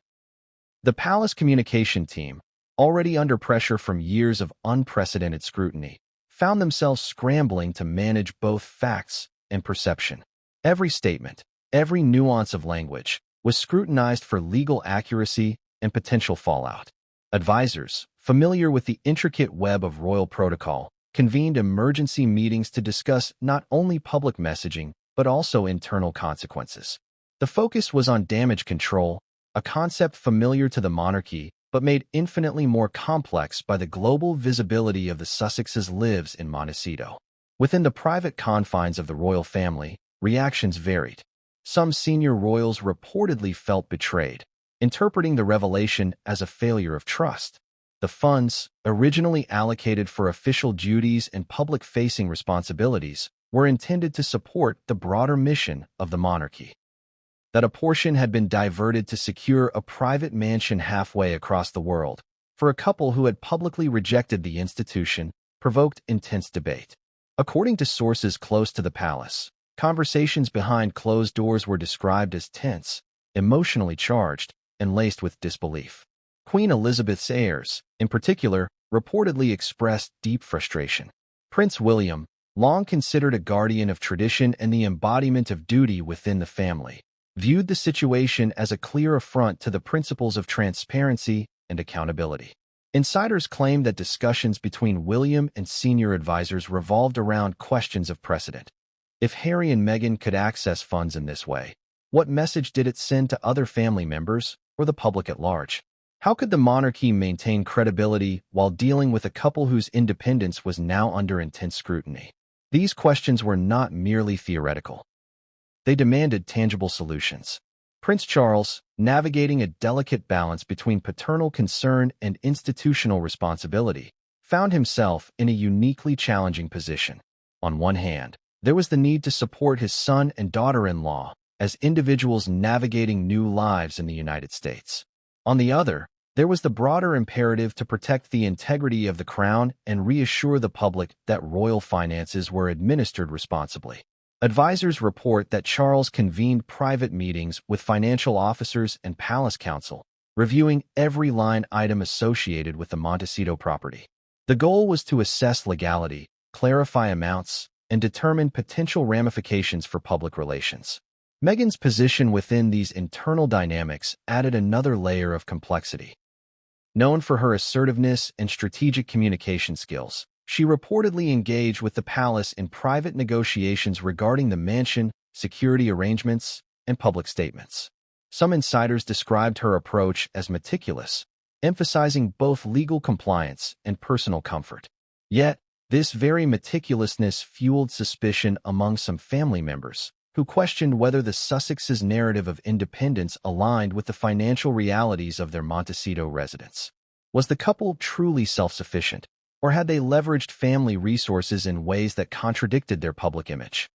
The palace communication team, already under pressure from years of unprecedented scrutiny, found themselves scrambling to manage both facts and perception. Every statement, every nuance of language, was scrutinized for legal accuracy and potential fallout. Advisors, familiar with the intricate web of royal protocol, convened emergency meetings to discuss not only public messaging, but also internal consequences. The focus was on damage control, a concept familiar to the monarchy, but made infinitely more complex by the global visibility of the Sussexes' lives in Montecito. Within the private confines of the royal family, reactions varied. Some senior royals reportedly felt betrayed, interpreting the revelation as a failure of trust. The funds, originally allocated for official duties and public-facing responsibilities, were intended to support the broader mission of the monarchy. That a portion had been diverted to secure a private mansion halfway across the world, for a couple who had publicly rejected the institution, provoked intense debate. According to sources close to the palace, conversations behind closed doors were described as tense, emotionally charged, and laced with disbelief. Queen Elizabeth's heirs, in particular, reportedly expressed deep frustration. Prince William, long considered a guardian of tradition and the embodiment of duty within the family, viewed the situation as a clear affront to the principles of transparency and accountability. Insiders claim that discussions between William and senior advisors revolved around questions of precedent. If Harry and Meghan could access funds in this way, what message did it send to other family members or the public at large? How could the monarchy maintain credibility while dealing with a couple whose independence was now under intense scrutiny? These questions were not merely theoretical. They demanded tangible solutions. Prince Charles, navigating a delicate balance between paternal concern and institutional responsibility, found himself in a uniquely challenging position. On one hand, there was the need to support his son and daughter-in-law as individuals navigating new lives in the United States. On the other, there was the broader imperative to protect the integrity of the crown and reassure the public that royal finances were administered responsibly. Advisors report that Charles convened private meetings with financial officers and palace counsel, reviewing every line item associated with the Montecito property. The goal was to assess legality, clarify amounts, and determine potential ramifications for public relations. Meghan's position within these internal dynamics added another layer of complexity. Known for her assertiveness and strategic communication skills, she reportedly engaged with the palace in private negotiations regarding the mansion, security arrangements, and public statements. Some insiders described her approach as meticulous, emphasizing both legal compliance and personal comfort. Yet, this very meticulousness fueled suspicion among some family members, who questioned whether the Sussexes' narrative of independence aligned with the financial realities of their Montecito residence. Was the couple truly self-sufficient, or had they leveraged family resources in ways that contradicted their public image?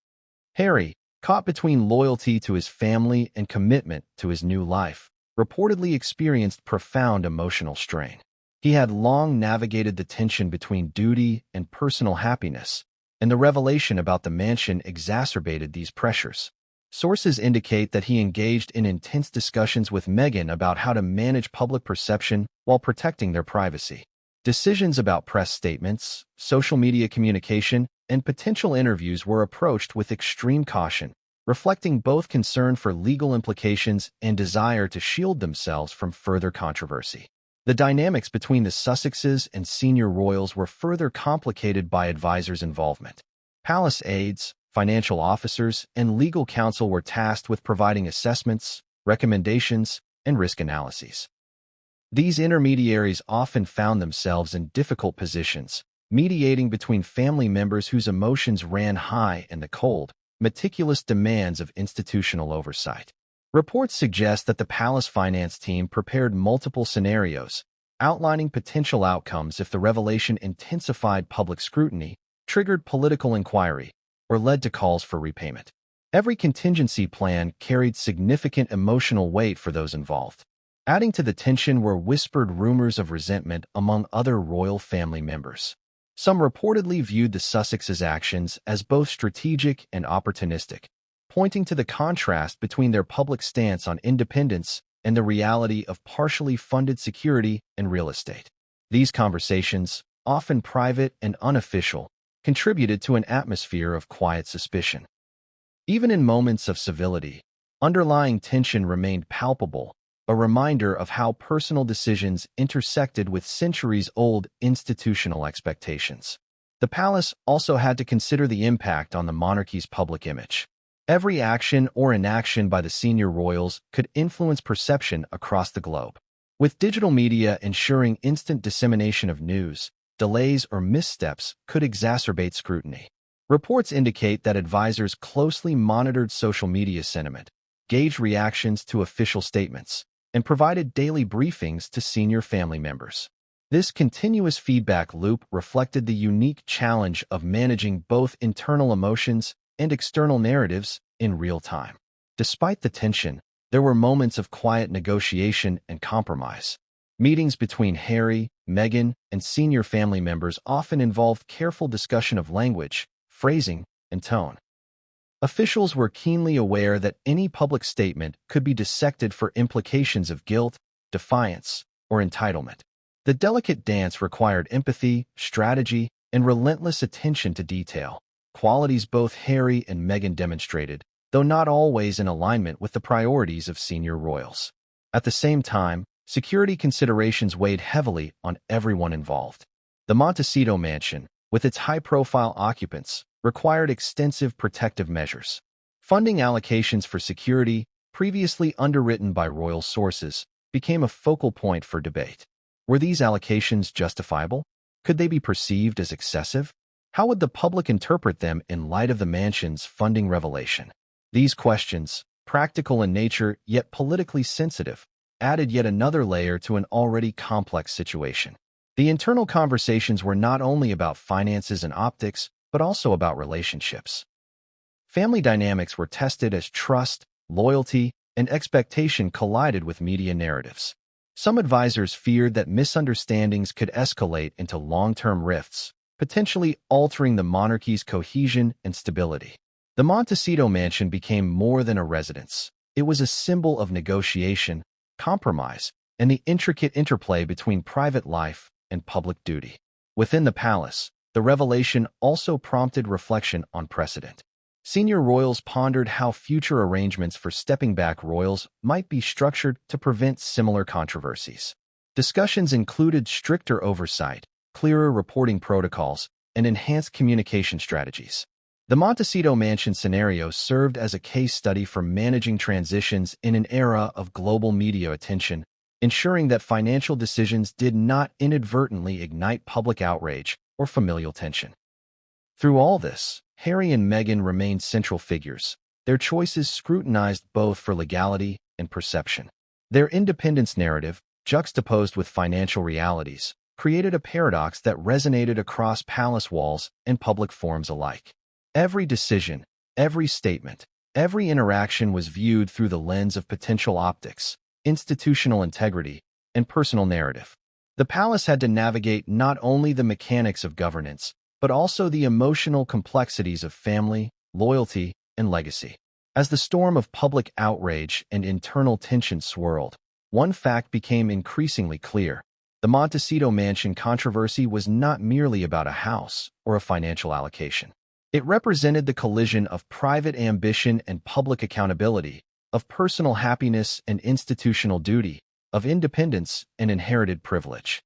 Harry, caught between loyalty to his family and commitment to his new life, reportedly experienced profound emotional strain. He had long navigated the tension between duty and personal happiness, and the revelation about the mansion exacerbated these pressures. Sources indicate that he engaged in intense discussions with Meghan about how to manage public perception while protecting their privacy. Decisions about press statements, social media communication, and potential interviews were approached with extreme caution, reflecting both concern for legal implications and desire to shield themselves from further controversy. The dynamics between the Sussexes and senior royals were further complicated by advisors' involvement. Palace aides, financial officers, and legal counsel were tasked with providing assessments, recommendations, and risk analyses. These intermediaries often found themselves in difficult positions, mediating between family members whose emotions ran high and the cold, meticulous demands of institutional oversight. Reports suggest that the palace finance team prepared multiple scenarios, outlining potential outcomes if the revelation intensified public scrutiny, triggered political inquiry, or led to calls for repayment. Every contingency plan carried significant emotional weight for those involved. Adding to the tension were whispered rumors of resentment among other royal family members. Some reportedly viewed the Sussexes' actions as both strategic and opportunistic, pointing to the contrast between their public stance on independence and the reality of partially funded security and real estate. These conversations, often private and unofficial, contributed to an atmosphere of quiet suspicion. Even in moments of civility, underlying tension remained palpable, a reminder of how personal decisions intersected with centuries-old institutional expectations. The palace also had to consider the impact on the monarchy's public image. Every action or inaction by the senior royals could influence perception across the globe. With digital media ensuring instant dissemination of news, delays or missteps could exacerbate scrutiny. Reports indicate that advisors closely monitored social media sentiment, gauged reactions to official statements, and provided daily briefings to senior family members. This continuous feedback loop reflected the unique challenge of managing both internal emotions and external narratives in real time. Despite the tension, there were moments of quiet negotiation and compromise. Meetings between Harry, Meghan, and senior family members often involved careful discussion of language, phrasing, and tone. Officials were keenly aware that any public statement could be dissected for implications of guilt, defiance, or entitlement. The delicate dance required empathy, strategy, and relentless attention to detail, qualities both Harry and Meghan demonstrated, though not always in alignment with the priorities of senior royals. At the same time, security considerations weighed heavily on everyone involved. The Montecito mansion, with its high-profile occupants, required extensive protective measures. Funding allocations for security, previously underwritten by royal sources, became a focal point for debate. Were these allocations justifiable? Could they be perceived as excessive? How would the public interpret them in light of the mansion's funding revelation? These questions, practical in nature yet politically sensitive, added yet another layer to an already complex situation. The internal conversations were not only about finances and optics, but also about relationships. Family dynamics were tested as trust, loyalty, and expectation collided with media narratives. Some advisors feared that misunderstandings could escalate into long-term rifts, potentially altering the monarchy's cohesion and stability. The Montecito mansion became more than a residence. It was a symbol of negotiation, compromise, and the intricate interplay between private life and public duty. Within the palace, the revelation also prompted reflection on precedent. Senior royals pondered how future arrangements for stepping-back royals might be structured to prevent similar controversies. Discussions included stricter oversight, clearer reporting protocols, and enhanced communication strategies. The Montecito mansion scenario served as a case study for managing transitions in an era of global media attention, ensuring that financial decisions did not inadvertently ignite public outrage or familial tension. Through all this, Harry and Meghan remained central figures, their choices scrutinized both for legality and perception. Their independence narrative, juxtaposed with financial realities, created a paradox that resonated across palace walls and public forums alike. Every decision, every statement, every interaction was viewed through the lens of potential optics, institutional integrity, and personal narrative. The palace had to navigate not only the mechanics of governance, but also the emotional complexities of family, loyalty, and legacy. As the storm of public outrage and internal tension swirled, one fact became increasingly clear. The Montecito mansion controversy was not merely about a house or a financial allocation. It represented the collision of private ambition and public accountability, of personal happiness and institutional duty, of independence and inherited privilege.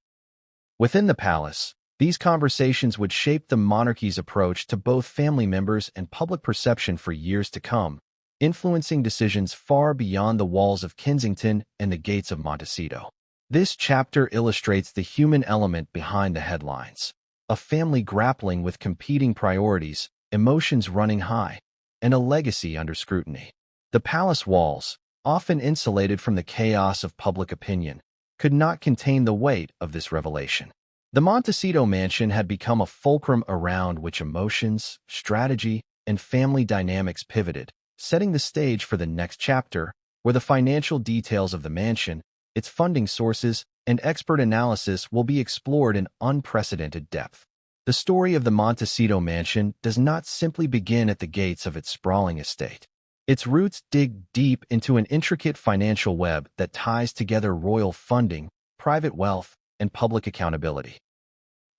Within the palace, these conversations would shape the monarchy's approach to both family members and public perception for years to come, influencing decisions far beyond the walls of Kensington and the gates of Montecito. This chapter illustrates the human element behind the headlines, a family grappling with competing priorities, emotions running high, and a legacy under scrutiny. The palace walls, often insulated from the chaos of public opinion, could not contain the weight of this revelation. The Montecito mansion had become a fulcrum around which emotions, strategy, and family dynamics pivoted, setting the stage for the next chapter, where the financial details of the mansion, its funding sources, and expert analysis will be explored in unprecedented depth. The story of the Montecito mansion does not simply begin at the gates of its sprawling estate. Its roots dig deep into an intricate financial web that ties together royal funding, private wealth, and public accountability.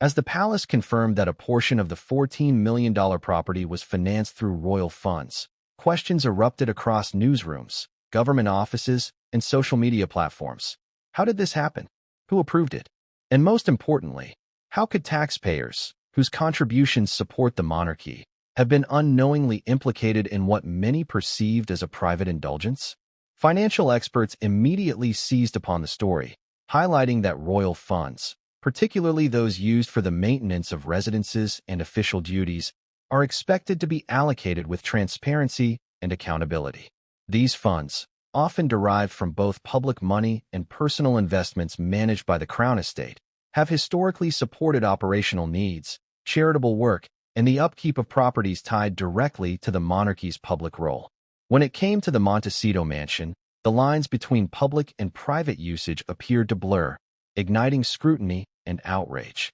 As the palace confirmed that a portion of the $14 million property was financed through royal funds, questions erupted across newsrooms, government offices, and social media platforms. How did this happen? Who approved it? And most importantly, how could taxpayers, whose contributions support the monarchy, have been unknowingly implicated in what many perceived as a private indulgence? Financial experts immediately seized upon the story, highlighting that royal funds, particularly those used for the maintenance of residences and official duties, are expected to be allocated with transparency and accountability. These funds, often derived from both public money and personal investments managed by the Crown Estate, have historically supported operational needs, charitable work, and the upkeep of properties tied directly to the monarchy's public role. When it came to the Montecito mansion, the lines between public and private usage appeared to blur, igniting scrutiny and outrage.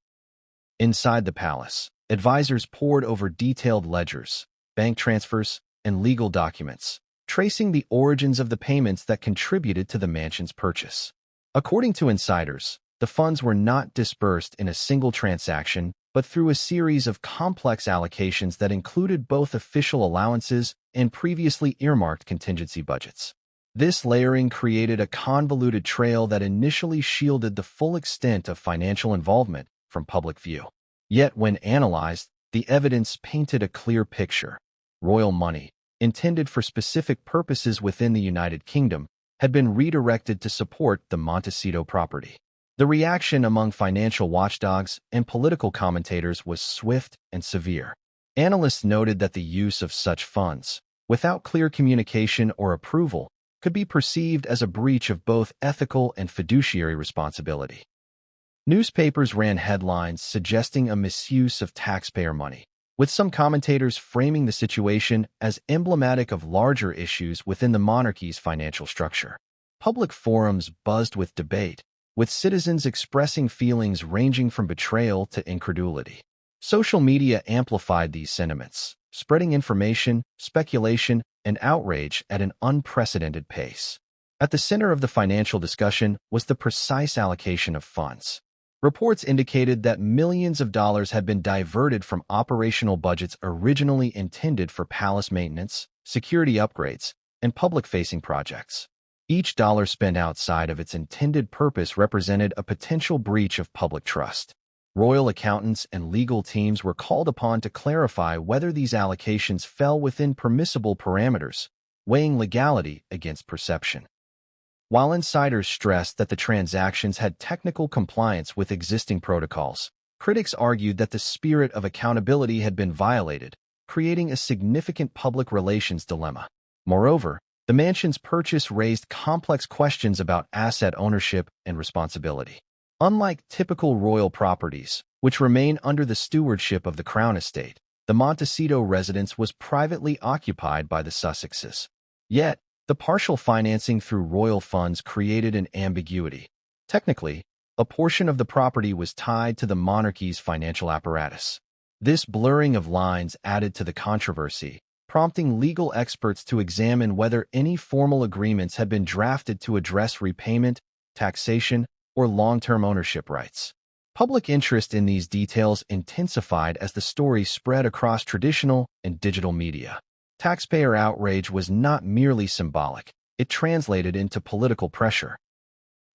Inside the palace, advisors pored over detailed ledgers, bank transfers, and legal documents, tracing the origins of the payments that contributed to the mansion's purchase. According to insiders, the funds were not disbursed in a single transaction, but through a series of complex allocations that included both official allowances and previously earmarked contingency budgets. This layering created a convoluted trail that initially shielded the full extent of financial involvement from public view. Yet, when analyzed, the evidence painted a clear picture. Royal money, intended for specific purposes within the United Kingdom, had been redirected to support the Montecito property. The reaction among financial watchdogs and political commentators was swift and severe. Analysts noted that the use of such funds, without clear communication or approval, could be perceived as a breach of both ethical and fiduciary responsibility. Newspapers ran headlines suggesting a misuse of taxpayer money, with some commentators framing the situation as emblematic of larger issues within the monarchy's financial structure. Public forums buzzed with debate, with citizens expressing feelings ranging from betrayal to incredulity. Social media amplified these sentiments, spreading information, speculation, and outrage at an unprecedented pace. At the center of the financial discussion was the precise allocation of funds. Reports indicated that millions of dollars had been diverted from operational budgets originally intended for palace maintenance, security upgrades, and public-facing projects. Each dollar spent outside of its intended purpose represented a potential breach of public trust. Royal accountants and legal teams were called upon to clarify whether these allocations fell within permissible parameters, weighing legality against perception. While insiders stressed that the transactions had technical compliance with existing protocols, critics argued that the spirit of accountability had been violated, creating a significant public relations dilemma. Moreover, the mansion's purchase raised complex questions about asset ownership and responsibility. Unlike typical royal properties, which remain under the stewardship of the Crown Estate, the Montecito residence was privately occupied by the Sussexes. Yet, the partial financing through royal funds created an ambiguity. Technically, a portion of the property was tied to the monarchy's financial apparatus. This blurring of lines added to the controversy, prompting legal experts to examine whether any formal agreements had been drafted to address repayment, taxation, or long-term ownership rights. Public interest in these details intensified as the story spread across traditional and digital media. Taxpayer outrage was not merely symbolic, it translated into political pressure.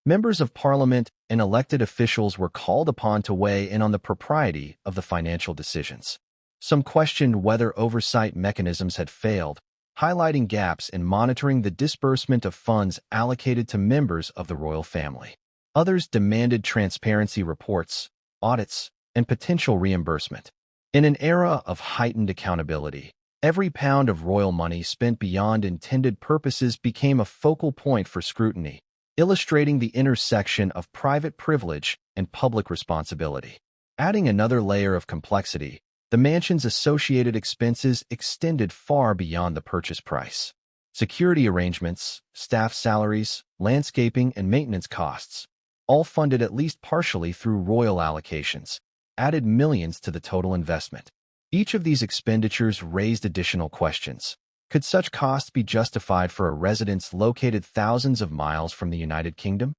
Members of Parliament and elected officials were called upon to weigh in on the propriety of the financial decisions. Some questioned whether oversight mechanisms had failed, highlighting gaps in monitoring the disbursement of funds allocated to members of the royal family. Others demanded transparency reports, audits, and potential reimbursement. In an era of heightened accountability, every pound of royal money spent beyond intended purposes became a focal point for scrutiny, illustrating the intersection of private privilege and public responsibility. Adding another layer of complexity, the mansion's associated expenses extended far beyond the purchase price. Security arrangements, staff salaries, landscaping, and maintenance costs, all funded at least partially through royal allocations, added millions to the total investment. Each of these expenditures raised additional questions. Could such costs be justified for a residence located thousands of miles from the United Kingdom?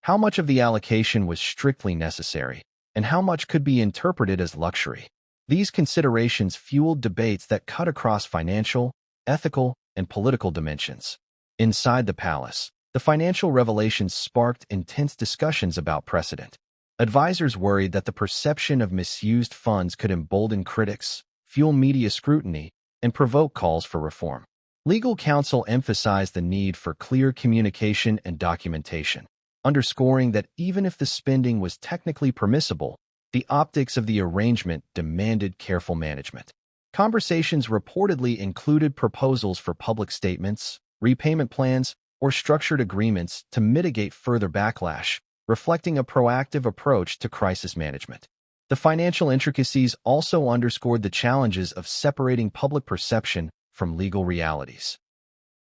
How much of the allocation was strictly necessary, and how much could be interpreted as luxury? These considerations fueled debates that cut across financial, ethical, and political dimensions. Inside the palace, the financial revelations sparked intense discussions about precedent. Advisors worried that the perception of misused funds could embolden critics, fuel media scrutiny, and provoke calls for reform. Legal counsel emphasized the need for clear communication and documentation, underscoring that even if the spending was technically permissible, the optics of the arrangement demanded careful management. Conversations reportedly included proposals for public statements, repayment plans, or structured agreements to mitigate further backlash, reflecting a proactive approach to crisis management. The financial intricacies also underscored the challenges of separating public perception from legal realities.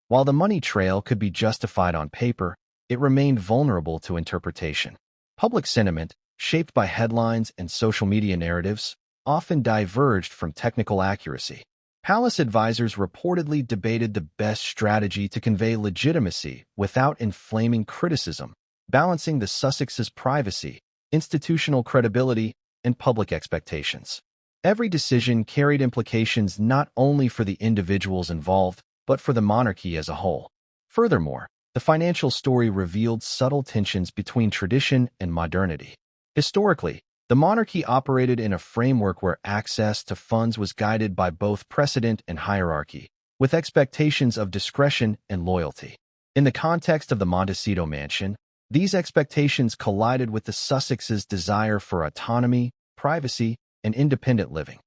While the money trail could be justified on paper, it remained vulnerable to interpretation. Public sentiment, shaped by headlines and social media narratives, often diverged from technical accuracy. Palace advisors reportedly debated the best strategy to convey legitimacy without inflaming criticism, balancing the Sussexes' privacy, institutional credibility, and public expectations. Every decision carried implications not only for the individuals involved, but for the monarchy as a whole. Furthermore, the financial story revealed subtle tensions between tradition and modernity. Historically, the monarchy operated in a framework where access to funds was guided by both precedent and hierarchy, with expectations of discretion and loyalty. In the context of the Montecito mansion, these expectations collided with the Sussexes' desire for autonomy, privacy, and independent living.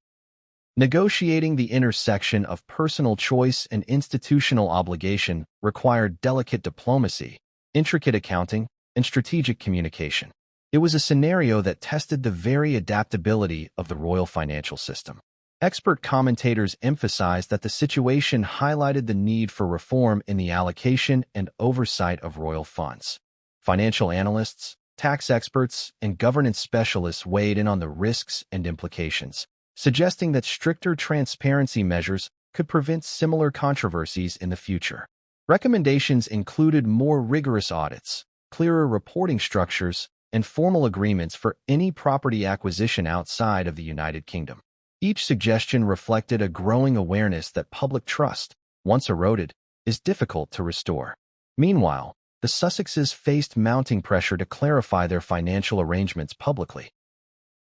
Negotiating the intersection of personal choice and institutional obligation required delicate diplomacy, intricate accounting, and strategic communication. It was a scenario that tested the very adaptability of the royal financial system. Expert commentators emphasized that the situation highlighted the need for reform in the allocation and oversight of royal funds. Financial analysts, tax experts, and governance specialists weighed in on the risks and implications, suggesting that stricter transparency measures could prevent similar controversies in the future. Recommendations included more rigorous audits, clearer reporting structures, and formal agreements for any property acquisition outside of the United Kingdom. Each suggestion reflected a growing awareness that public trust, once eroded, is difficult to restore. Meanwhile, the Sussexes faced mounting pressure to clarify their financial arrangements publicly.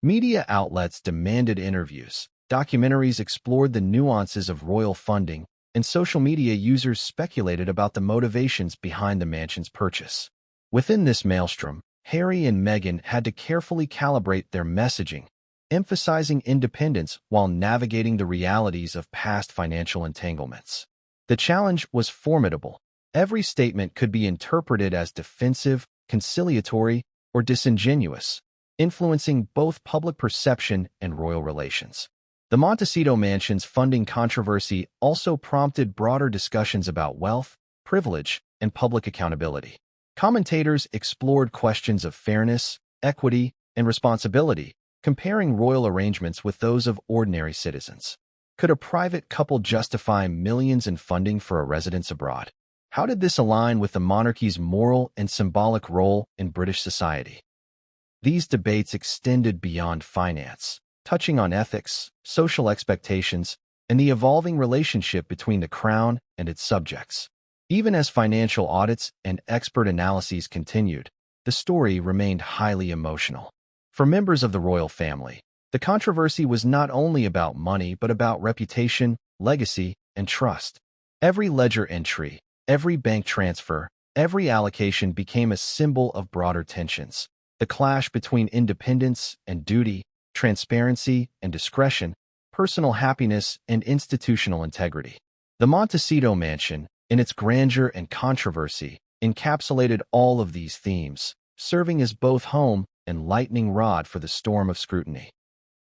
Media outlets demanded interviews, documentaries explored the nuances of royal funding, and social media users speculated about the motivations behind the mansion's purchase. Within this maelstrom, Harry and Meghan had to carefully calibrate their messaging, emphasizing independence while navigating the realities of past financial entanglements. The challenge was formidable. Every statement could be interpreted as defensive, conciliatory, or disingenuous, influencing both public perception and royal relations. The Montecito mansion's funding controversy also prompted broader discussions about wealth, privilege, and public accountability. Commentators explored questions of fairness, equity, and responsibility, comparing royal arrangements with those of ordinary citizens. Could a private couple justify millions in funding for a residence abroad? How did this align with the monarchy's moral and symbolic role in British society? These debates extended beyond finance, touching on ethics, social expectations, and the evolving relationship between the crown and its subjects. Even as financial audits and expert analyses continued, the story remained highly emotional. For members of the royal family, the controversy was not only about money but about reputation, legacy, and trust. Every ledger entry, every bank transfer, every allocation became a symbol of broader tensions. The clash between independence and duty, transparency and discretion, personal happiness and institutional integrity. The Montecito mansion, in its grandeur and controversy, encapsulated all of these themes, serving as both home and lightning rod for the storm of scrutiny.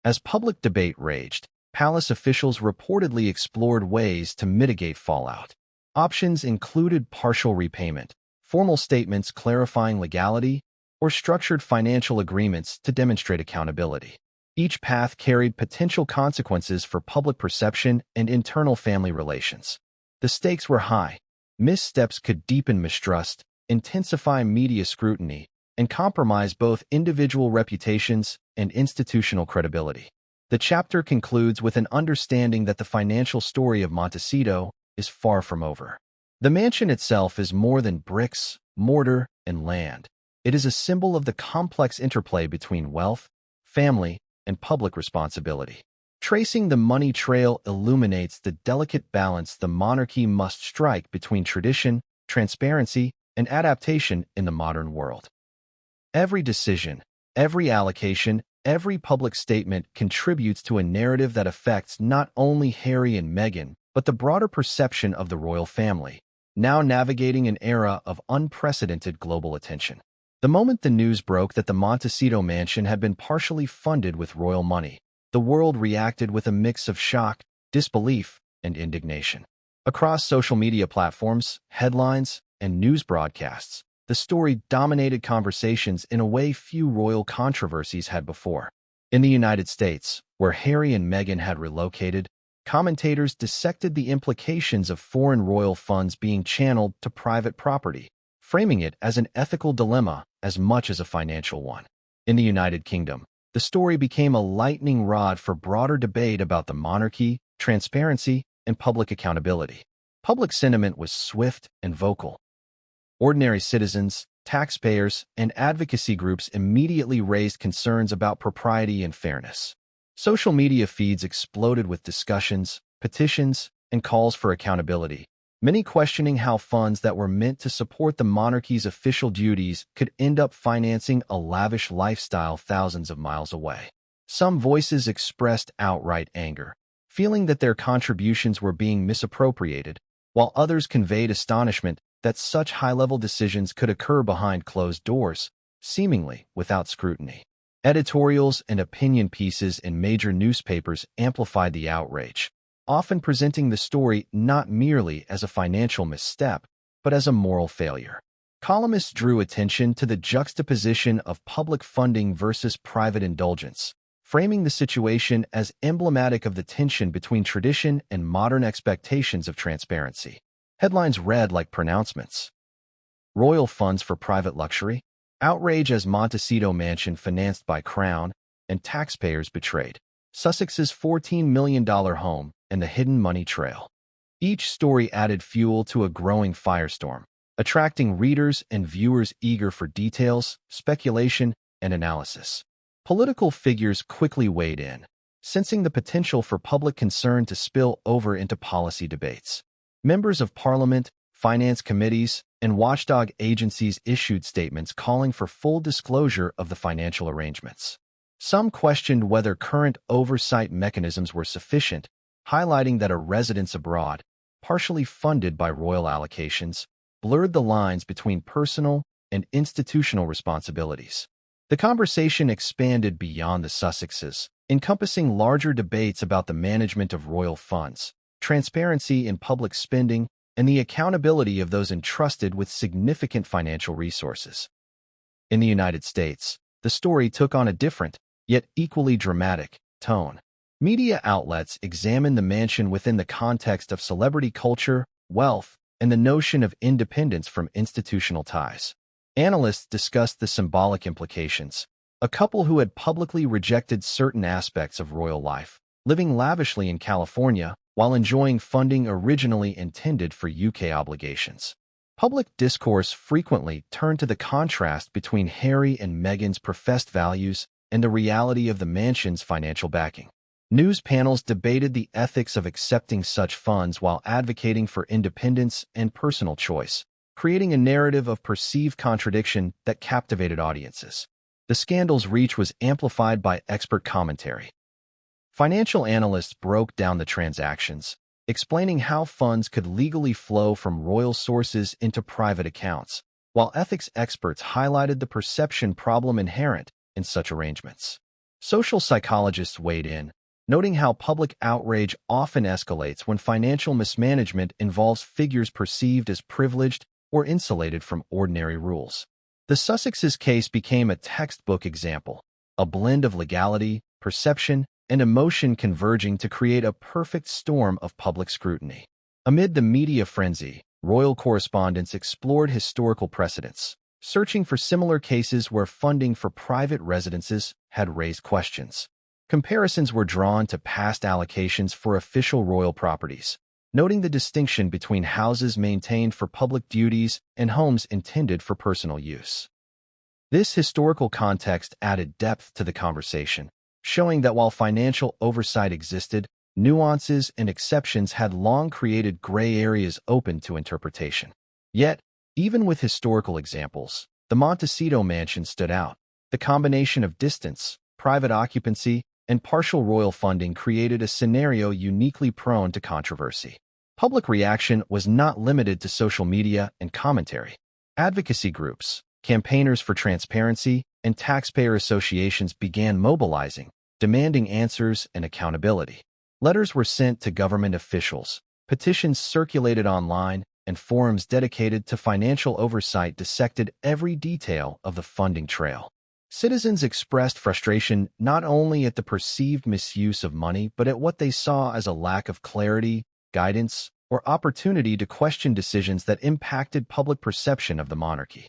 As public debate raged, palace officials reportedly explored ways to mitigate fallout. Options included partial repayment, formal statements clarifying legality, or structured financial agreements to demonstrate accountability. Each path carried potential consequences for public perception and internal family relations. The stakes were high. Missteps could deepen mistrust, intensify media scrutiny, and compromise both individual reputations and institutional credibility. The chapter concludes with an understanding that the financial story of Montecito is far from over. The mansion itself is more than bricks, mortar, and land. It is a symbol of the complex interplay between wealth, family, and public responsibility. Tracing the money trail illuminates the delicate balance the monarchy must strike between tradition, transparency, and adaptation in the modern world. Every decision, every allocation, every public statement contributes to a narrative that affects not only Harry and Meghan, but the broader perception of the royal family, now navigating an era of unprecedented global attention. The moment the news broke that the Montecito mansion had been partially funded with royal money, the world reacted with a mix of shock, disbelief, and indignation. Across social media platforms, headlines, and news broadcasts, the story dominated conversations in a way few royal controversies had before. In the United States, where Harry and Meghan had relocated, commentators dissected the implications of foreign royal funds being channeled to private property, framing it as an ethical dilemma as much as a financial one. In the United Kingdom, the story became a lightning rod for broader debate about the monarchy, transparency, and public accountability. Public sentiment was swift and vocal. Ordinary citizens, taxpayers, and advocacy groups immediately raised concerns about propriety and fairness. Social media feeds exploded with discussions, petitions, and calls for accountability, many questioning how funds that were meant to support the monarchy's official duties could end up financing a lavish lifestyle thousands of miles away. Some voices expressed outright anger, feeling that their contributions were being misappropriated, while others conveyed astonishment that such high-level decisions could occur behind closed doors, seemingly without scrutiny. Editorials and opinion pieces in major newspapers amplified the outrage, often presenting the story not merely as a financial misstep, but as a moral failure. Columnists drew attention to the juxtaposition of public funding versus private indulgence, framing the situation as emblematic of the tension between tradition and modern expectations of transparency. Headlines read like pronouncements. Royal funds for private luxury? Outrage as Montecito mansion financed by Crown and taxpayers betrayed. Sussex's $14 million home and the hidden money trail. Each story added fuel to a growing firestorm, attracting readers and viewers eager for details, speculation, and analysis. Political figures quickly weighed in, sensing the potential for public concern to spill over into policy debates. Members of Parliament, finance committees, and watchdog agencies issued statements calling for full disclosure of the financial arrangements. Some questioned whether current oversight mechanisms were sufficient, highlighting that a residence abroad, partially funded by royal allocations, blurred the lines between personal and institutional responsibilities. The conversation expanded beyond the Sussexes, encompassing larger debates about the management of royal funds, transparency in public spending, and the accountability of those entrusted with significant financial resources. In the United States, the story took on a different, yet equally dramatic, tone. Media outlets examined the mansion within the context of celebrity culture, wealth, and the notion of independence from institutional ties. Analysts discussed the symbolic implications. A couple who had publicly rejected certain aspects of royal life, living lavishly in California while enjoying funding originally intended for UK obligations. Public discourse frequently turned to the contrast between Harry and Meghan's professed values and the reality of the mansion's financial backing. News panels debated the ethics of accepting such funds while advocating for independence and personal choice, creating a narrative of perceived contradiction that captivated audiences. The scandal's reach was amplified by expert commentary. Financial analysts broke down the transactions, explaining how funds could legally flow from royal sources into private accounts, while ethics experts highlighted the perception problem inherent in such arrangements. Social psychologists weighed in, noting how public outrage often escalates when financial mismanagement involves figures perceived as privileged or insulated from ordinary rules. The Sussexes' case became a textbook example, a blend of legality, perception, and emotion converging to create a perfect storm of public scrutiny. Amid the media frenzy, royal correspondents explored historical precedents, searching for similar cases where funding for private residences had raised questions. Comparisons were drawn to past allocations for official royal properties, noting the distinction between houses maintained for public duties and homes intended for personal use. This historical context added depth to the conversation, showing that while financial oversight existed, nuances and exceptions had long created gray areas open to interpretation. Yet, even with historical examples, the Montecito mansion stood out. The combination of distance, private occupancy, and partial royal funding created a scenario uniquely prone to controversy. Public reaction was not limited to social media and commentary. Advocacy groups, campaigners for transparency, and taxpayer associations began mobilizing, demanding answers and accountability. Letters were sent to government officials, petitions circulated online, and forums dedicated to financial oversight dissected every detail of the funding trail. Citizens expressed frustration not only at the perceived misuse of money but at what they saw as a lack of clarity, guidance, or opportunity to question decisions that impacted public perception of the monarchy.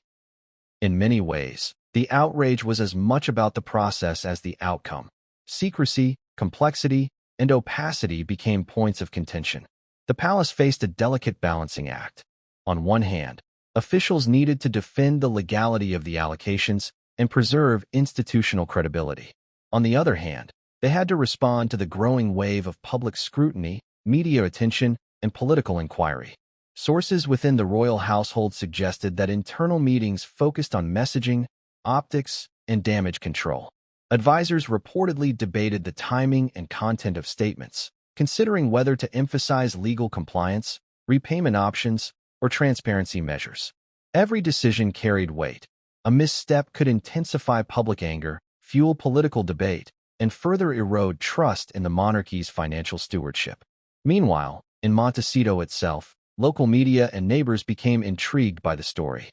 In many ways, the outrage was as much about the process as the outcome. Secrecy, complexity, and opacity became points of contention. The palace faced a delicate balancing act. On one hand, Officials needed to defend the legality of the allocations and preserve institutional credibility. On the other hand, they had to respond to the growing wave of public scrutiny, media attention, and political inquiry. Sources within the royal household suggested that internal meetings focused on messaging, optics, and damage control. Advisors reportedly debated the timing and content of statements, considering whether to emphasize legal compliance, repayment options, or transparency measures. Every decision carried weight. A misstep could intensify public anger, fuel political debate, and further erode trust in the monarchy's financial stewardship. Meanwhile, in Montecito itself, local media and neighbors became intrigued by the story.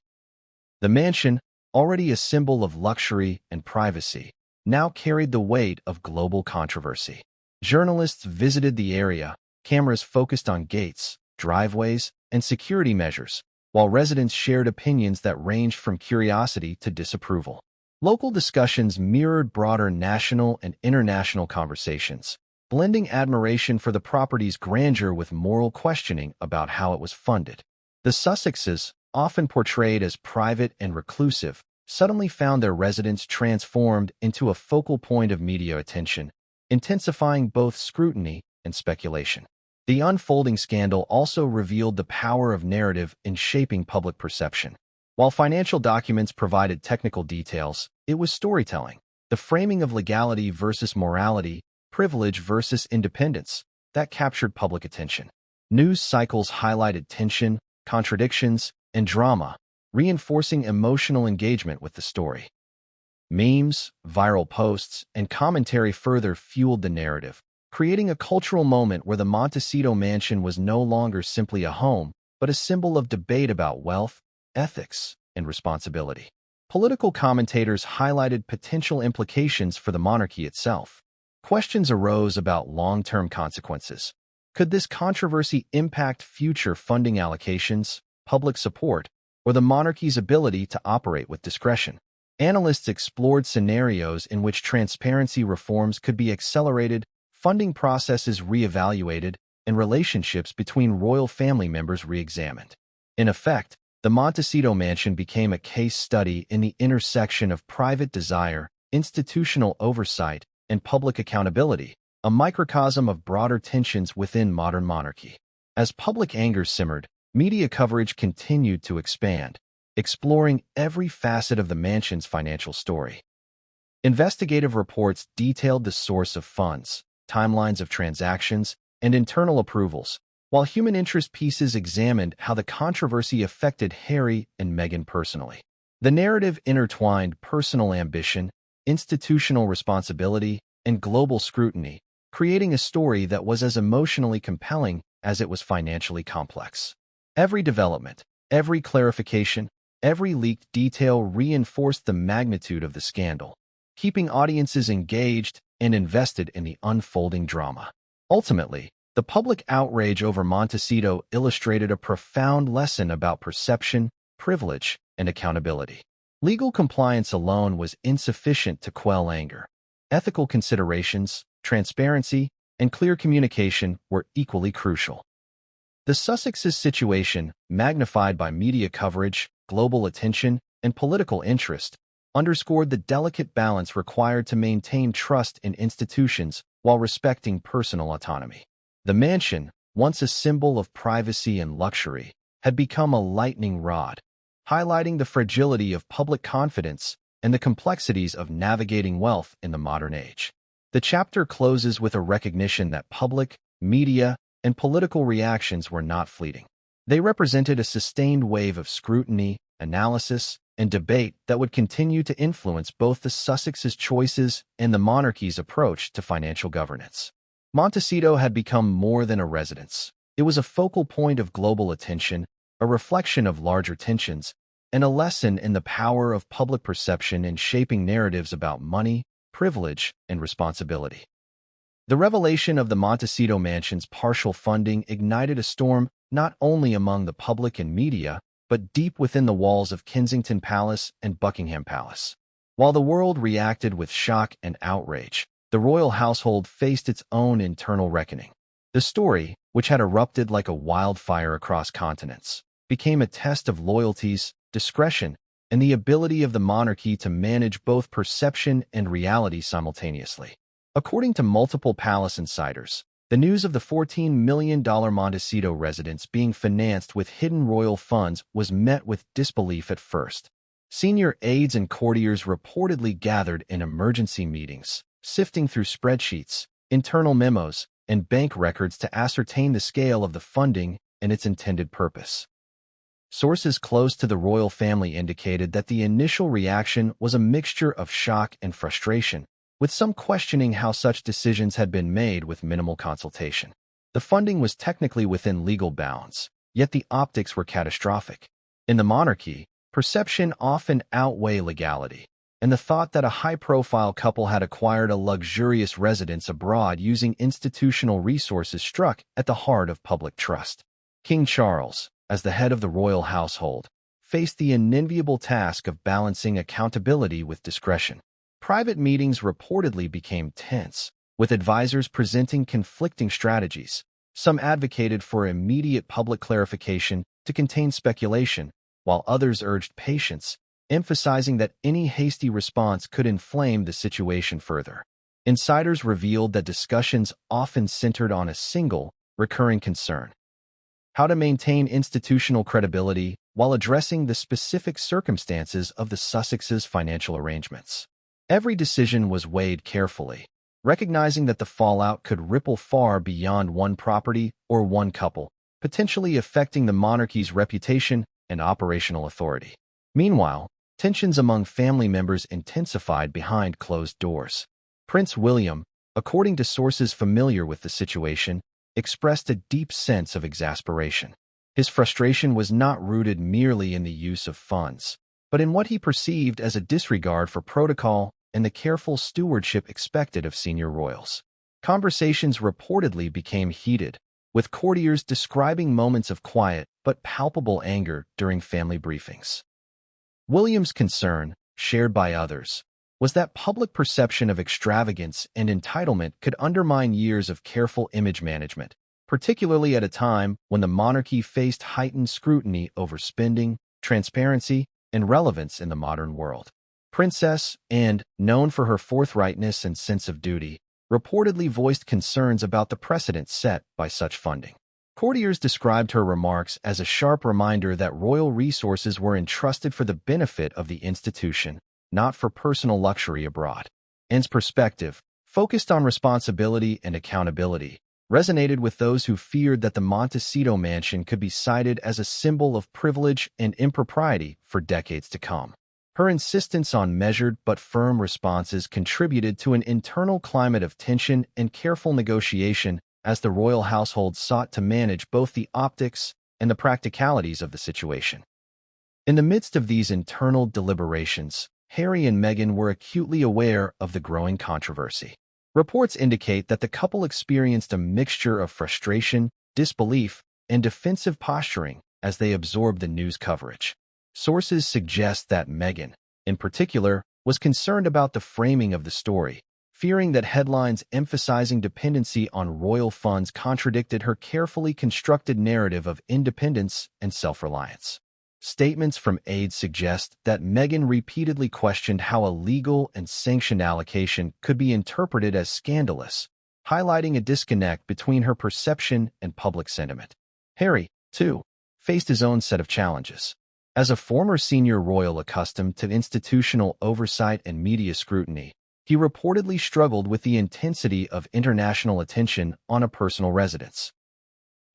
The mansion, already a symbol of luxury and privacy, now carried the weight of global controversy. Journalists visited the area, cameras focused on gates, driveways, and security measures, while residents shared opinions that ranged from curiosity to disapproval. Local discussions mirrored broader national and international conversations, blending admiration for the property's grandeur with moral questioning about how it was funded. The Sussexes, often portrayed as private and reclusive, suddenly found their residence transformed into a focal point of media attention, intensifying both scrutiny and speculation. The unfolding scandal also revealed the power of narrative in shaping public perception. While financial documents provided technical details, it was storytelling, the framing of legality versus morality, privilege versus independence, that captured public attention. News cycles highlighted tension, contradictions, and drama, reinforcing emotional engagement with the story. Memes, viral posts, and commentary further fueled the narrative, creating a cultural moment where the Montecito mansion was no longer simply a home, but a symbol of debate about wealth, ethics, and responsibility. Political commentators highlighted potential implications for the monarchy itself. Questions arose about long-term consequences. Could this controversy impact future funding allocations, public support, or the monarchy's ability to operate with discretion? Analysts explored scenarios in which transparency reforms could be accelerated, funding processes re-evaluated, and relationships between royal family members re-examined. In effect, the Montecito mansion became a case study in the intersection of private desire, institutional oversight, and public accountability, a microcosm of broader tensions within modern monarchy. As public anger simmered, media coverage continued to expand, exploring every facet of the mansion's financial story. Investigative reports detailed the source of funds, timelines of transactions, and internal approvals, while human interest pieces examined how the controversy affected Harry and Meghan personally. The narrative intertwined personal ambition, institutional responsibility, and global scrutiny, creating a story that was as emotionally compelling as it was financially complex. Every development, every clarification, every leaked detail reinforced the magnitude of the scandal, keeping audiences engaged and invested in the unfolding drama. Ultimately, the public outrage over Montecito illustrated a profound lesson about perception, privilege, and accountability. Legal compliance alone was insufficient to quell anger. Ethical considerations, transparency, and clear communication were equally crucial. The Sussexes' situation, magnified by media coverage, global attention, and political interest, underscored the delicate balance required to maintain trust in institutions while respecting personal autonomy. The mansion, once a symbol of privacy and luxury, had become a lightning rod, highlighting the fragility of public confidence and the complexities of navigating wealth in the modern age. The chapter closes with a recognition that public, media, and political reactions were not fleeting. They represented a sustained wave of scrutiny, analysis, and debate that would continue to influence both the Sussexes' choices and the monarchy's approach to financial governance. Montecito had become more than a residence. It was a focal point of global attention, a reflection of larger tensions, and a lesson in the power of public perception in shaping narratives about money, privilege, and responsibility. The revelation of the Montecito mansion's partial funding ignited a storm not only among the public and media, but deep within the walls of Kensington Palace and Buckingham Palace. While the world reacted with shock and outrage, the royal household faced its own internal reckoning. The story, which had erupted like a wildfire across continents, became a test of loyalties, discretion, and the ability of the monarchy to manage both perception and reality simultaneously. According to multiple palace insiders, the news of the $14 million Montecito residence being financed with hidden royal funds was met with disbelief at first. Senior aides and courtiers reportedly gathered in emergency meetings, sifting through spreadsheets, internal memos, and bank records to ascertain the scale of the funding and its intended purpose. Sources close to the royal family indicated that the initial reaction was a mixture of shock and frustration, with some questioning how such decisions had been made with minimal consultation. The funding was technically within legal bounds, yet the optics were catastrophic. In the monarchy, perception often outweighed legality, and the thought that a high-profile couple had acquired a luxurious residence abroad using institutional resources struck at the heart of public trust. King Charles, as the head of the royal household, faced the unenviable task of balancing accountability with discretion. Private meetings reportedly became tense, with advisors presenting conflicting strategies. Some advocated for immediate public clarification to contain speculation, while others urged patience, emphasizing that any hasty response could inflame the situation further. Insiders revealed that discussions often centered on a single, recurring concern: how to maintain institutional credibility while addressing the specific circumstances of the Sussexes' financial arrangements. Every decision was weighed carefully, recognizing that the fallout could ripple far beyond one property or one couple, potentially affecting the monarchy's reputation and operational authority. Meanwhile, tensions among family members intensified behind closed doors. Prince William, according to sources familiar with the situation, expressed a deep sense of exasperation. His frustration was not rooted merely in the use of funds, but in what he perceived as a disregard for protocol and the careful stewardship expected of senior royals. Conversations reportedly became heated, with courtiers describing moments of quiet but palpable anger during family briefings. William's concern, shared by others, was that public perception of extravagance and entitlement could undermine years of careful image management, particularly at a time when the monarchy faced heightened scrutiny over spending, transparency, and relevance in the modern world. Princess Anne, known for her forthrightness and sense of duty, reportedly voiced concerns about the precedent set by such funding. Courtiers described her remarks as a sharp reminder that royal resources were entrusted for the benefit of the institution, not for personal luxury abroad. Anne's perspective, focused on responsibility and accountability, resonated with those who feared that the Montecito mansion could be cited as a symbol of privilege and impropriety for decades to come. Her insistence on measured but firm responses contributed to an internal climate of tension and careful negotiation as the royal household sought to manage both the optics and the practicalities of the situation. In the midst of these internal deliberations, Harry and Meghan were acutely aware of the growing controversy. Reports indicate that the couple experienced a mixture of frustration, disbelief, and defensive posturing as they absorbed the news coverage. Sources suggest that Meghan, in particular, was concerned about the framing of the story, fearing that headlines emphasizing dependency on royal funds contradicted her carefully constructed narrative of independence and self-reliance. Statements from aides suggest that Meghan repeatedly questioned how a legal and sanctioned allocation could be interpreted as scandalous, highlighting a disconnect between her perception and public sentiment. Harry, too, faced his own set of challenges. As a former senior royal accustomed to institutional oversight and media scrutiny, he reportedly struggled with the intensity of international attention on a personal residence.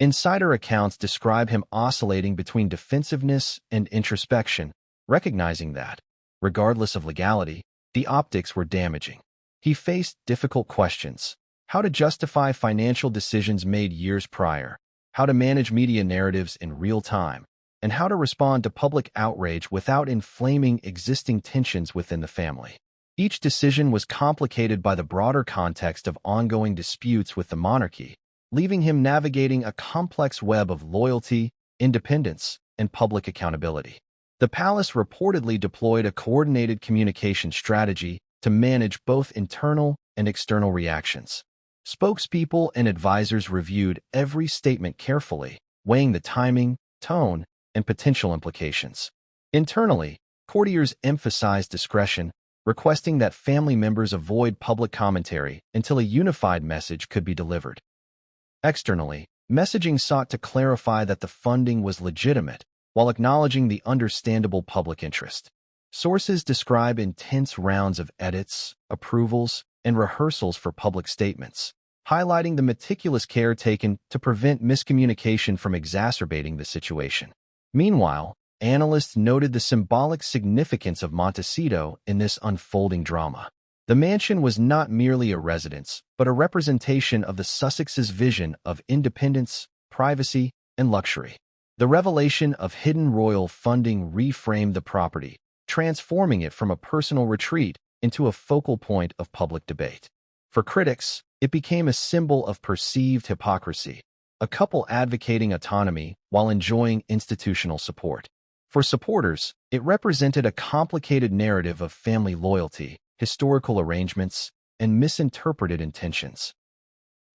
Insider accounts describe him oscillating between defensiveness and introspection, recognizing that, regardless of legality, the optics were damaging. He faced difficult questions: how to justify financial decisions made years prior, how to manage media narratives in real time, and how to respond to public outrage without inflaming existing tensions within the family. Each decision was complicated by the broader context of ongoing disputes with the monarchy, leaving him navigating a complex web of loyalty, independence, and public accountability. The palace reportedly deployed a coordinated communication strategy to manage both internal and external reactions. Spokespeople and advisors reviewed every statement carefully, weighing the timing, tone, and potential implications. Internally, courtiers emphasized discretion, requesting that family members avoid public commentary until a unified message could be delivered. Externally, messaging sought to clarify that the funding was legitimate, while acknowledging the understandable public interest. Sources describe intense rounds of edits, approvals, and rehearsals for public statements, highlighting the meticulous care taken to prevent miscommunication from exacerbating the situation. Meanwhile, analysts noted the symbolic significance of Montecito in this unfolding drama. The mansion was not merely a residence, but a representation of the Sussex's vision of independence, privacy, and luxury. The revelation of hidden royal funding reframed the property, transforming it from a personal retreat into a focal point of public debate. For critics, it became a symbol of perceived hypocrisy, a couple advocating autonomy while enjoying institutional support. For supporters, it represented a complicated narrative of family loyalty, historical arrangements, and misinterpreted intentions.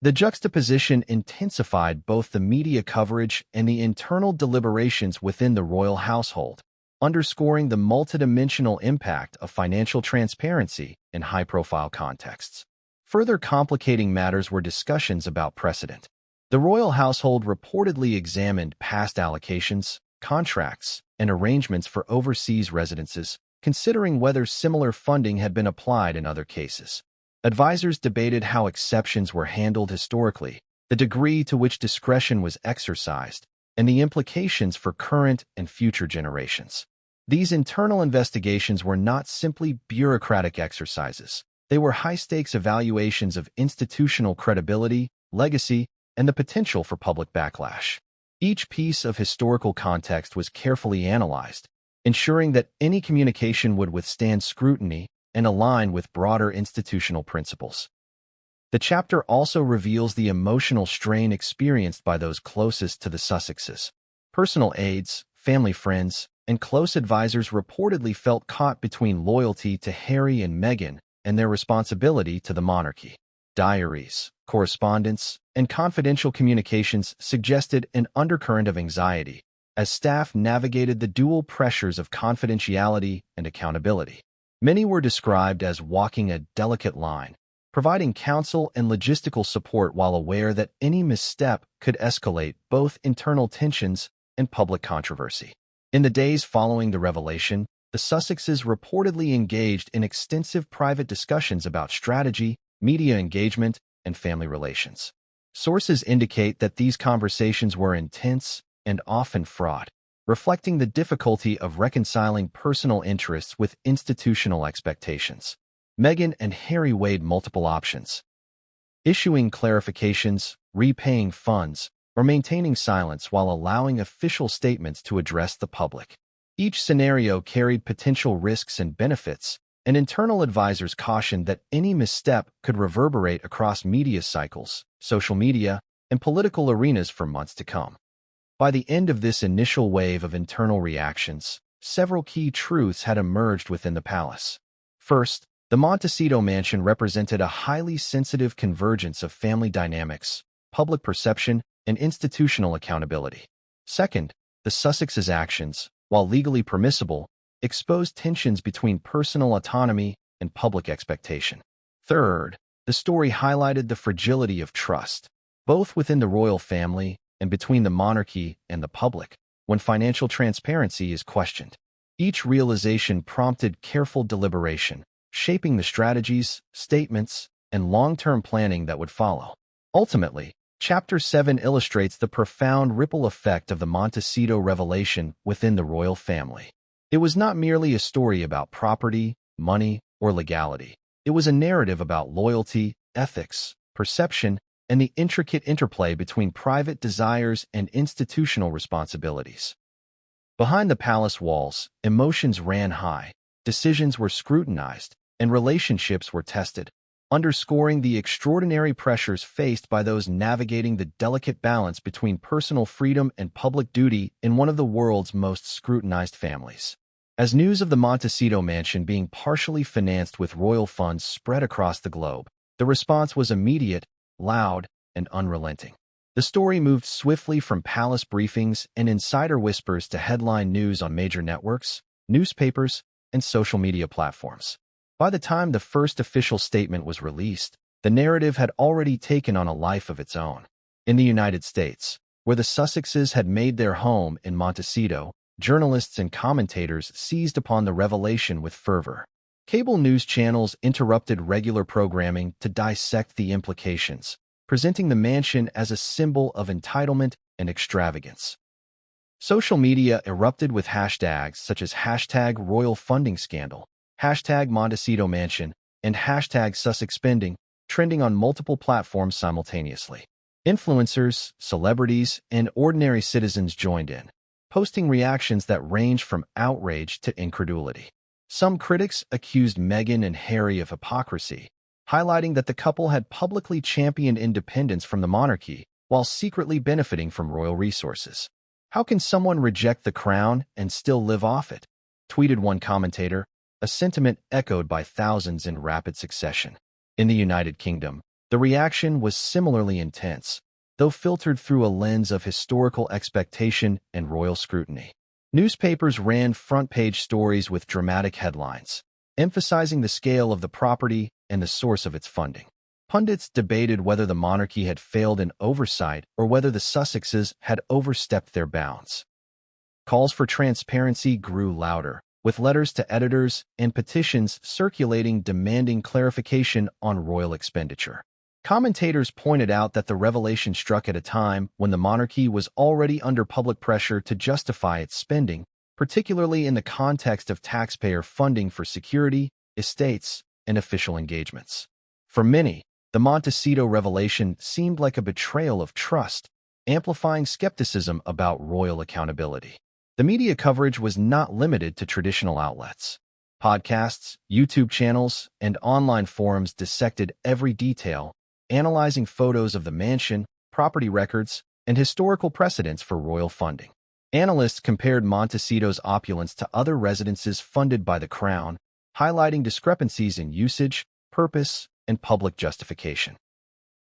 The juxtaposition intensified both the media coverage and the internal deliberations within the royal household, underscoring the multidimensional impact of financial transparency in high-profile contexts. Further complicating matters were discussions about precedent. The royal household reportedly examined past allocations, contracts, and arrangements for overseas residences, considering whether similar funding had been applied in other cases. Advisors debated how exceptions were handled historically, the degree to which discretion was exercised, and the implications for current and future generations. These internal investigations were not simply bureaucratic exercises. They were high-stakes evaluations of institutional credibility, legacy, and the potential for public backlash. Each piece of historical context was carefully analyzed, ensuring that any communication would withstand scrutiny and align with broader institutional principles. The chapter also reveals the emotional strain experienced by those closest to the Sussexes. Personal aides, family friends, and close advisors reportedly felt caught between loyalty to Harry and Meghan and their responsibility to the monarchy. Diaries, correspondence, and confidential communications suggested an undercurrent of anxiety as staff navigated the dual pressures of confidentiality and accountability. Many were described as walking a delicate line, providing counsel and logistical support while aware that any misstep could escalate both internal tensions and public controversy. In the days following the revelation, the Sussexes reportedly engaged in extensive private discussions about strategy, media engagement, and family relations. Sources indicate that these conversations were intense and often fraught, reflecting the difficulty of reconciling personal interests with institutional expectations. Meghan and Harry weighed multiple options: issuing clarifications, repaying funds, or maintaining silence while allowing official statements to address the public. Each scenario carried potential risks and benefits, and internal advisors cautioned that any misstep could reverberate across media cycles, social media, and political arenas for months to come. By the end of this initial wave of internal reactions, several key truths had emerged within the palace. First, the Montecito mansion represented a highly sensitive convergence of family dynamics, public perception, and institutional accountability. Second, the Sussexes' actions, while legally permissible, exposed tensions between personal autonomy and public expectation. Third, the story highlighted the fragility of trust, both within the royal family and between the monarchy and the public, when financial transparency is questioned. Each realization prompted careful deliberation, shaping the strategies, statements, and long-term planning that would follow. Ultimately, Chapter 7 illustrates the profound ripple effect of the Montecito revelation within the royal family. It was not merely a story about property, money, or legality. It was a narrative about loyalty, ethics, perception, and the intricate interplay between private desires and institutional responsibilities. Behind the palace walls, emotions ran high, decisions were scrutinized, and relationships were tested, underscoring the extraordinary pressures faced by those navigating the delicate balance between personal freedom and public duty in one of the world's most scrutinized families. As news of the Montecito mansion being partially financed with royal funds spread across the globe, the response was immediate, loud, and unrelenting. The story moved swiftly from palace briefings and insider whispers to headline news on major networks, newspapers, and social media platforms. By the time the first official statement was released, the narrative had already taken on a life of its own. In the United States, where the Sussexes had made their home in Montecito, journalists and commentators seized upon the revelation with fervor. Cable news channels interrupted regular programming to dissect the implications, presenting the mansion as a symbol of entitlement and extravagance. Social media erupted with hashtags such as #RoyalFundingScandal, #Montecito Mansion, and #SussexSpending, trending on multiple platforms simultaneously. Influencers, celebrities, and ordinary citizens joined in, posting reactions that ranged from outrage to incredulity. Some critics accused Meghan and Harry of hypocrisy, highlighting that the couple had publicly championed independence from the monarchy while secretly benefiting from royal resources. "How can someone reject the crown and still live off it?" tweeted one commentator, a sentiment echoed by thousands in rapid succession. In the United Kingdom, the reaction was similarly intense, though filtered through a lens of historical expectation and royal scrutiny. Newspapers ran front-page stories with dramatic headlines, emphasizing the scale of the property and the source of its funding. Pundits debated whether the monarchy had failed in oversight or whether the Sussexes had overstepped their bounds. Calls for transparency grew louder, with letters to editors and petitions circulating demanding clarification on royal expenditure. Commentators pointed out that the revelation struck at a time when the monarchy was already under public pressure to justify its spending, particularly in the context of taxpayer funding for security, estates, and official engagements. For many, the Montecito revelation seemed like a betrayal of trust, amplifying skepticism about royal accountability. The media coverage was not limited to traditional outlets. Podcasts, YouTube channels, and online forums dissected every detail, analyzing photos of the mansion, property records, and historical precedents for royal funding. Analysts compared Montecito's opulence to other residences funded by the crown, highlighting discrepancies in usage, purpose, and public justification.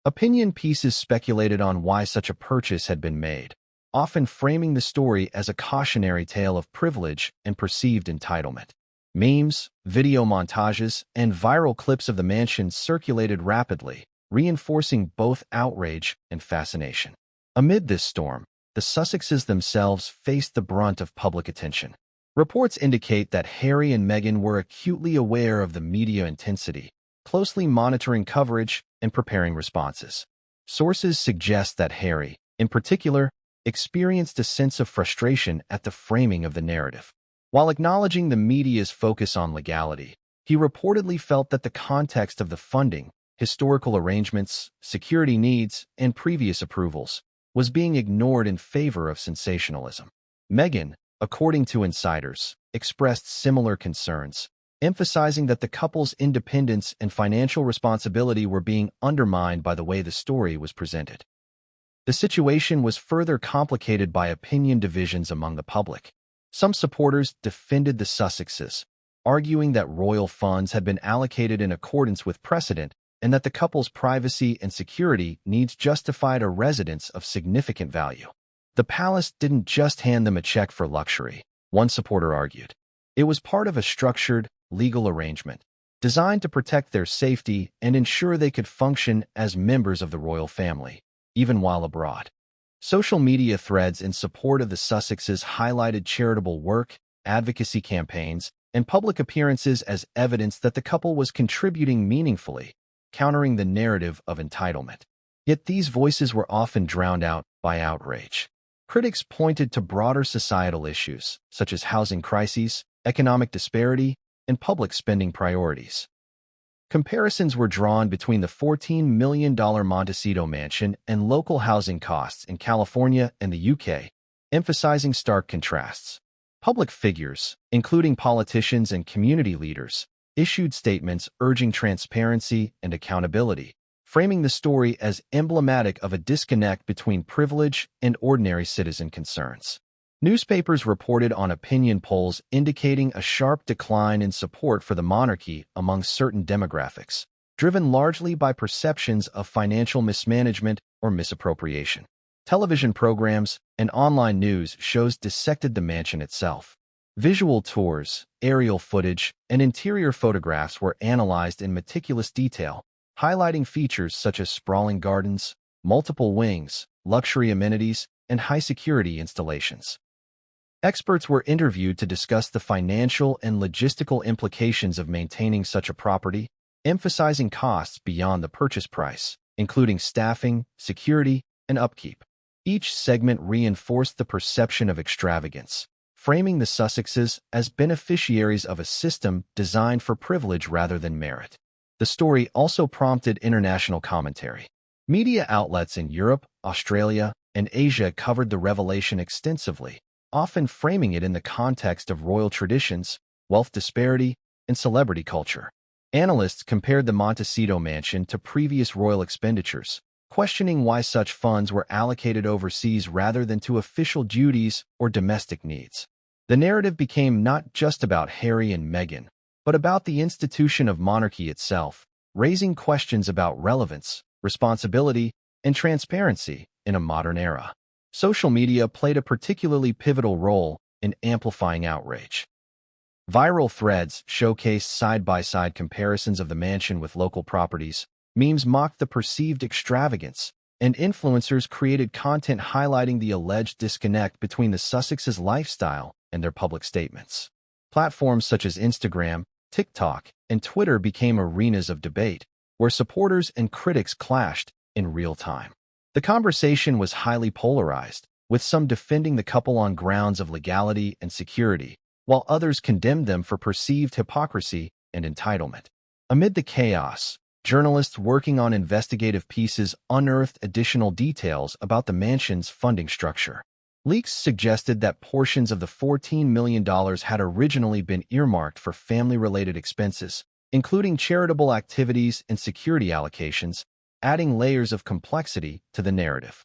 Opinion pieces speculated on why such a purchase had been made, often framing the story as a cautionary tale of privilege and perceived entitlement. Memes, video montages, and viral clips of the mansion circulated rapidly, reinforcing both outrage and fascination. Amid this storm, the Sussexes themselves faced the brunt of public attention. Reports indicate that Harry and Meghan were acutely aware of the media intensity, closely monitoring coverage and preparing responses. Sources suggest that Harry, in particular, experienced a sense of frustration at the framing of the narrative. While acknowledging the media's focus on legality, he reportedly felt that the context of the funding, historical arrangements, security needs, and previous approvals was being ignored in favor of sensationalism. Meghan, according to insiders, expressed similar concerns, emphasizing that the couple's independence and financial responsibility were being undermined by the way the story was presented. The situation was further complicated by opinion divisions among the public. Some supporters defended the Sussexes, arguing that royal funds had been allocated in accordance with precedent and that the couple's privacy and security needs justified a residence of significant value. The palace didn't just hand them a check for luxury, one supporter argued. It was part of a structured, legal arrangement, designed to protect their safety and ensure they could function as members of the royal family, even while abroad. Social media threads in support of the Sussexes highlighted charitable work, advocacy campaigns, and public appearances as evidence that the couple was contributing meaningfully, countering the narrative of entitlement. Yet these voices were often drowned out by outrage. Critics pointed to broader societal issues, such as housing crises, economic disparity, and public spending priorities. Comparisons were drawn between the $14 million Montecito mansion and local housing costs in California and the UK, emphasizing stark contrasts. Public figures, including politicians and community leaders, issued statements urging transparency and accountability, framing the story as emblematic of a disconnect between privilege and ordinary citizen concerns. Newspapers reported on opinion polls indicating a sharp decline in support for the monarchy among certain demographics, driven largely by perceptions of financial mismanagement or misappropriation. Television programs and online news shows dissected the mansion itself. Visual tours, aerial footage, and interior photographs were analyzed in meticulous detail, highlighting features such as sprawling gardens, multiple wings, luxury amenities, and high-security installations. Experts were interviewed to discuss the financial and logistical implications of maintaining such a property, emphasizing costs beyond the purchase price, including staffing, security, and upkeep. Each segment reinforced the perception of extravagance, framing the Sussexes as beneficiaries of a system designed for privilege rather than merit. The story also prompted international commentary. Media outlets in Europe, Australia, and Asia covered the revelation extensively, often framing it in the context of royal traditions, wealth disparity, and celebrity culture. Analysts compared the Montecito mansion to previous royal expenditures, questioning why such funds were allocated overseas rather than to official duties or domestic needs. The narrative became not just about Harry and Meghan, but about the institution of monarchy itself, raising questions about relevance, responsibility, and transparency in a modern era. Social media played a particularly pivotal role in amplifying outrage. Viral threads showcased side-by-side comparisons of the mansion with local properties, memes mocked the perceived extravagance, and influencers created content highlighting the alleged disconnect between the Sussexes' lifestyle and their public statements. Platforms such as Instagram, TikTok, and Twitter became arenas of debate, where supporters and critics clashed in real time. The conversation was highly polarized, with some defending the couple on grounds of legality and security, while others condemned them for perceived hypocrisy and entitlement. Amid the chaos, journalists working on investigative pieces unearthed additional details about the mansion's funding structure. Leaks suggested that portions of the $14 million had originally been earmarked for family-related expenses, including charitable activities and security allocations, adding layers of complexity to the narrative.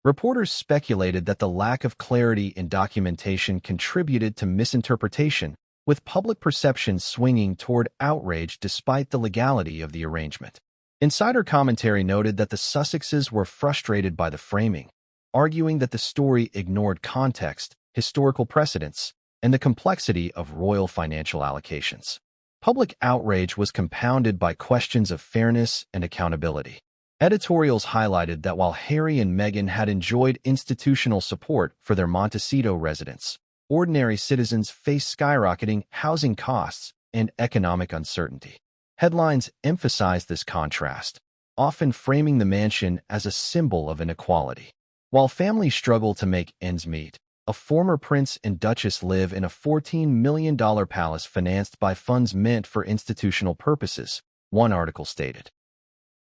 Reporters speculated that the lack of clarity in documentation contributed to misinterpretation, with public perception swinging toward outrage despite the legality of the arrangement. Insider commentary noted that the Sussexes were frustrated by the framing, arguing that the story ignored context, historical precedents, and the complexity of royal financial allocations. Public outrage was compounded by questions of fairness and accountability. Editorials highlighted that while Harry and Meghan had enjoyed institutional support for their Montecito residence, ordinary citizens faced skyrocketing housing costs and economic uncertainty. Headlines emphasized this contrast, often framing the mansion as a symbol of inequality. While families struggle to make ends meet, a former prince and duchess live in a $14 million palace financed by funds meant for institutional purposes, one article stated.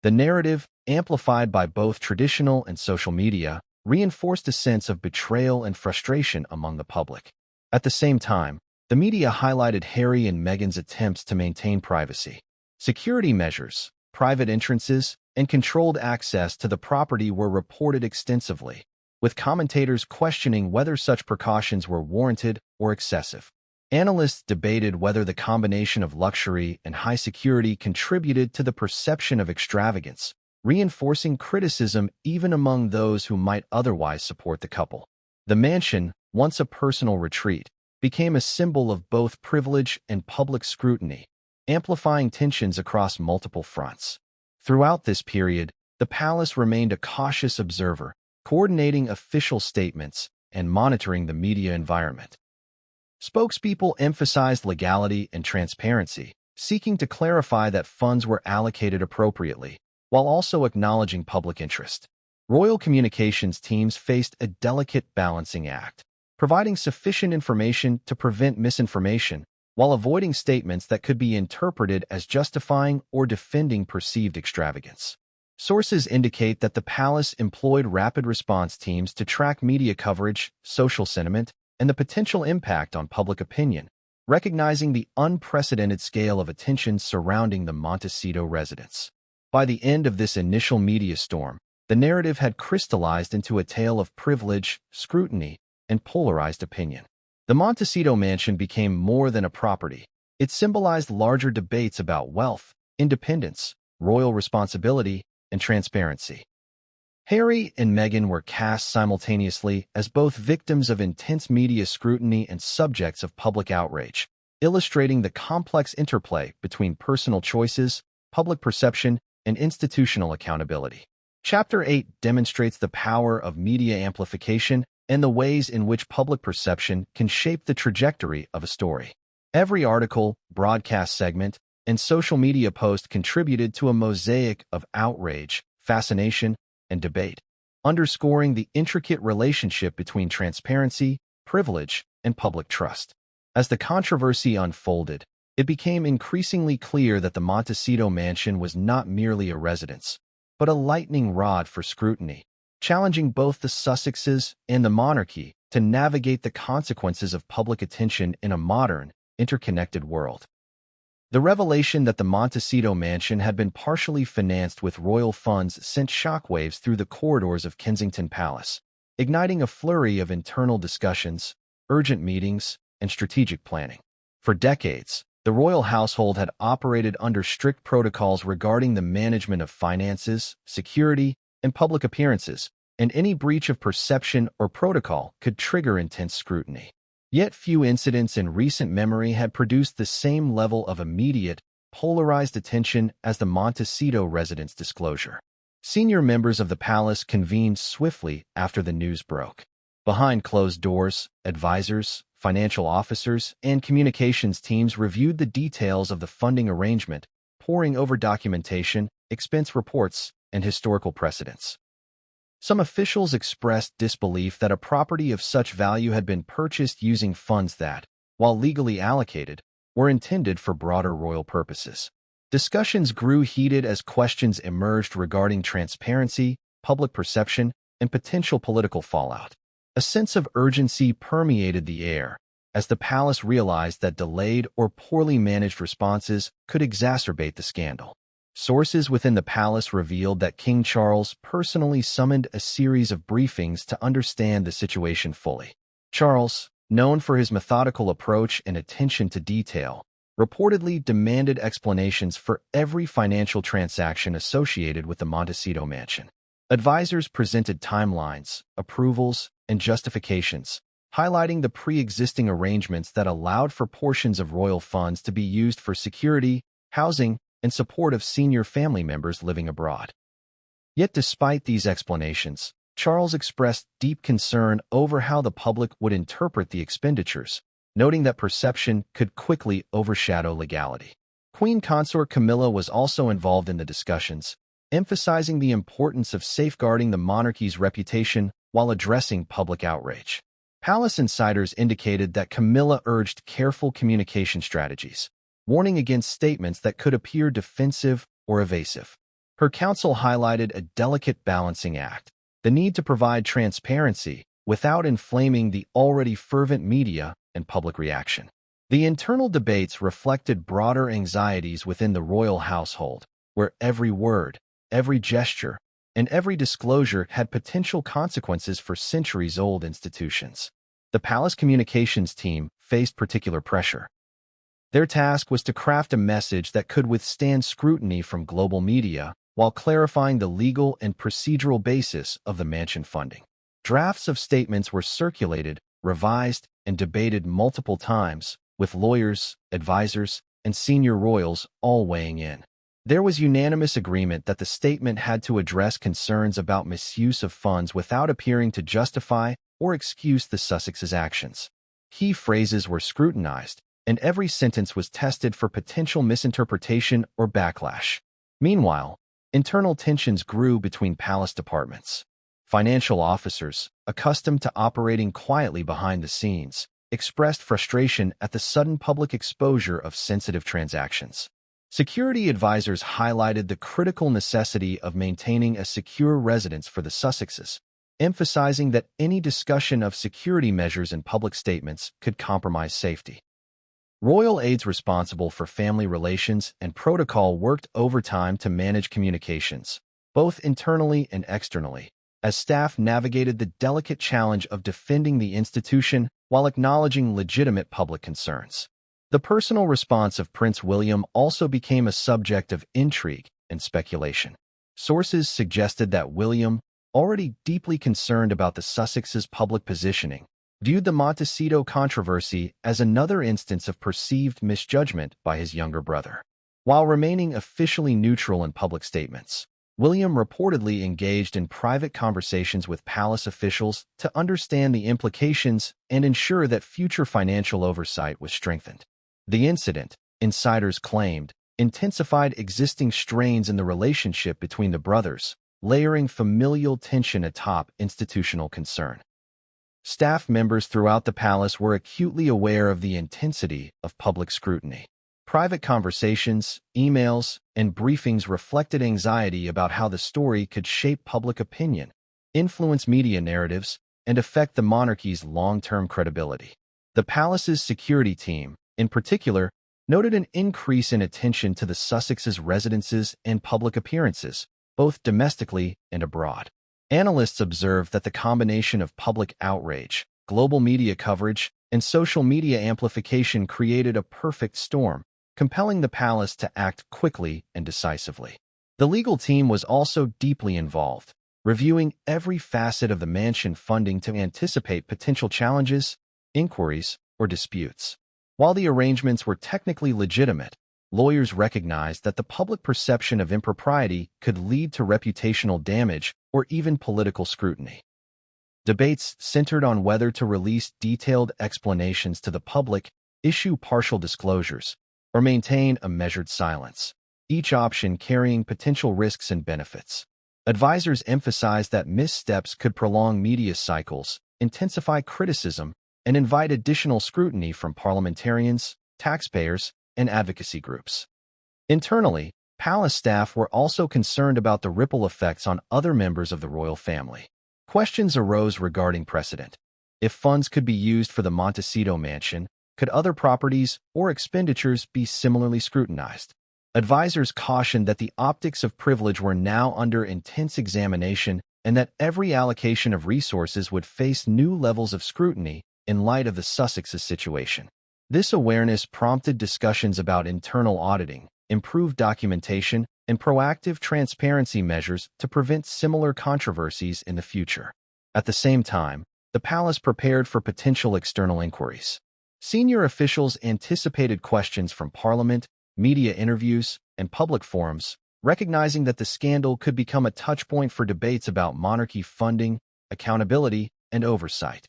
The narrative, amplified by both traditional and social media, reinforced a sense of betrayal and frustration among the public. At the same time, the media highlighted Harry and Meghan's attempts to maintain privacy. Security measures, private entrances, and controlled access to the property were reported extensively, with commentators questioning whether such precautions were warranted or excessive. Analysts debated whether the combination of luxury and high security contributed to the perception of extravagance, reinforcing criticism even among those who might otherwise support the couple. The mansion, once a personal retreat, became a symbol of both privilege and public scrutiny, amplifying tensions across multiple fronts. Throughout this period, the palace remained a cautious observer, coordinating official statements and monitoring the media environment. Spokespeople emphasized legality and transparency, seeking to clarify that funds were allocated appropriately, while also acknowledging public interest. Royal communications teams faced a delicate balancing act, providing sufficient information to prevent misinformation, while avoiding statements that could be interpreted as justifying or defending perceived extravagance. Sources indicate that the palace employed rapid response teams to track media coverage, social sentiment, and the potential impact on public opinion, recognizing the unprecedented scale of attention surrounding the Montecito residence. By the end of this initial media storm, the narrative had crystallized into a tale of privilege, scrutiny, and polarized opinion. The Montecito mansion became more than a property. It symbolized larger debates about wealth, independence, royal responsibility, and transparency. Harry and Meghan were cast simultaneously as both victims of intense media scrutiny and subjects of public outrage, illustrating the complex interplay between personal choices, public perception, and institutional accountability. Chapter 8 demonstrates the power of media amplification and the ways in which public perception can shape the trajectory of a story. Every article, broadcast segment, and social media post contributed to a mosaic of outrage, fascination, and debate, underscoring the intricate relationship between transparency, privilege, and public trust. As the controversy unfolded, it became increasingly clear that the Montecito mansion was not merely a residence, but a lightning rod for scrutiny, challenging both the Sussexes and the monarchy to navigate the consequences of public attention in a modern, interconnected world. The revelation that the Montecito mansion had been partially financed with royal funds sent shockwaves through the corridors of Kensington Palace, igniting a flurry of internal discussions, urgent meetings, and strategic planning. For decades, the royal household had operated under strict protocols regarding the management of finances, security, and public appearances, and any breach of perception or protocol could trigger intense scrutiny. Yet few incidents in recent memory had produced the same level of immediate, polarized attention as the Montecito residence disclosure. Senior members of the palace convened swiftly after the news broke. Behind closed doors, advisors, financial officers, and communications teams reviewed the details of the funding arrangement, poring over documentation, expense reports, and historical precedents. Some officials expressed disbelief that a property of such value had been purchased using funds that, while legally allocated, were intended for broader royal purposes. Discussions grew heated as questions emerged regarding transparency, public perception, and potential political fallout. A sense of urgency permeated the air, as the palace realized that delayed or poorly managed responses could exacerbate the scandal. Sources within the palace revealed that King Charles personally summoned a series of briefings to understand the situation fully. Charles, known for his methodical approach and attention to detail, reportedly demanded explanations for every financial transaction associated with the Montecito mansion. Advisors presented timelines, approvals, and justifications, highlighting the pre-existing arrangements that allowed for portions of royal funds to be used for security, housing, and support of senior family members living abroad. Yet despite these explanations, Charles expressed deep concern over how the public would interpret the expenditures, noting that perception could quickly overshadow legality. Queen Consort Camilla was also involved in the discussions, emphasizing the importance of safeguarding the monarchy's reputation while addressing public outrage. Palace insiders indicated that Camilla urged careful communication strategies, warning against statements that could appear defensive or evasive. Her counsel highlighted a delicate balancing act, the need to provide transparency without inflaming the already fervent media and public reaction. The internal debates reflected broader anxieties within the royal household, where every word, every gesture, and every disclosure had potential consequences for centuries-old institutions. The palace communications team faced particular pressure. Their task was to craft a message that could withstand scrutiny from global media while clarifying the legal and procedural basis of the mansion funding. Drafts of statements were circulated, revised, and debated multiple times, with lawyers, advisors, and senior royals all weighing in. There was unanimous agreement that the statement had to address concerns about misuse of funds without appearing to justify or excuse the Sussexes' actions. Key phrases were scrutinized, and every sentence was tested for potential misinterpretation or backlash. Meanwhile, internal tensions grew between palace departments. Financial officers, accustomed to operating quietly behind the scenes, expressed frustration at the sudden public exposure of sensitive transactions. Security advisors highlighted the critical necessity of maintaining a secure residence for the Sussexes, emphasizing that any discussion of security measures in public statements could compromise safety. Royal aides responsible for family relations and protocol worked overtime to manage communications, both internally and externally, as staff navigated the delicate challenge of defending the institution while acknowledging legitimate public concerns. The personal response of Prince William also became a subject of intrigue and speculation. Sources suggested that William, already deeply concerned about the Sussex's public positioning, viewed the Montecito controversy as another instance of perceived misjudgment by his younger brother. While remaining officially neutral in public statements, William reportedly engaged in private conversations with palace officials to understand the implications and ensure that future financial oversight was strengthened. The incident, insiders claimed, intensified existing strains in the relationship between the brothers, layering familial tension atop institutional concern. Staff members throughout the palace were acutely aware of the intensity of public scrutiny. Private conversations, emails, and briefings reflected anxiety about how the story could shape public opinion, influence media narratives, and affect the monarchy's long-term credibility. The palace's security team, in particular, noted an increase in attention to the Sussex's residences and public appearances, both domestically and abroad. Analysts observed that the combination of public outrage, global media coverage, and social media amplification created a perfect storm, compelling the palace to act quickly and decisively. The legal team was also deeply involved, reviewing every facet of the mansion funding to anticipate potential challenges, inquiries, or disputes. While the arrangements were technically legitimate, lawyers recognized that the public perception of impropriety could lead to reputational damage or even political scrutiny. Debates centered on whether to release detailed explanations to the public, issue partial disclosures, or maintain a measured silence, each option carrying potential risks and benefits. Advisors emphasized that missteps could prolong media cycles, intensify criticism, and invite additional scrutiny from parliamentarians, taxpayers, and advocacy groups. Internally, palace staff were also concerned about the ripple effects on other members of the royal family. Questions arose regarding precedent. If funds could be used for the Montecito mansion, could other properties or expenditures be similarly scrutinized? Advisors cautioned that the optics of privilege were now under intense examination and that every allocation of resources would face new levels of scrutiny in light of the Sussex's situation. This awareness prompted discussions about internal auditing, improved documentation, and proactive transparency measures to prevent similar controversies in the future. At the same time, the palace prepared for potential external inquiries. Senior officials anticipated questions from Parliament, media interviews, and public forums, recognizing that the scandal could become a touchpoint for debates about monarchy funding, accountability, and oversight.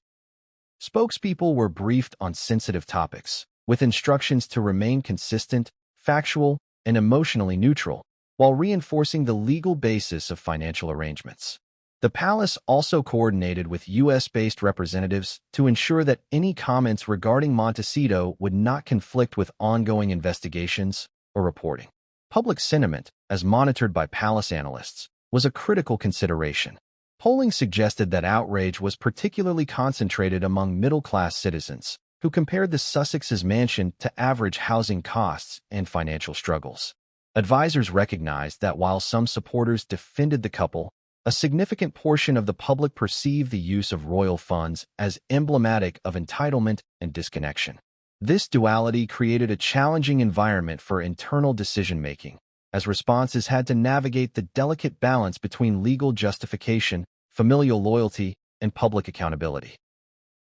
Spokespeople were briefed on sensitive topics, with instructions to remain consistent, factual, and emotionally neutral, while reinforcing the legal basis of financial arrangements. The palace also coordinated with U.S.-based representatives to ensure that any comments regarding Montecito would not conflict with ongoing investigations or reporting. Public sentiment, as monitored by palace analysts, was a critical consideration. Polling suggested that outrage was particularly concentrated among middle-class citizens, who compared the Sussex's mansion to average housing costs and financial struggles. Advisors recognized that while some supporters defended the couple, a significant portion of the public perceived the use of royal funds as emblematic of entitlement and disconnection. This duality created a challenging environment for internal decision-making, as responses had to navigate the delicate balance between legal justification, familial loyalty, and public accountability.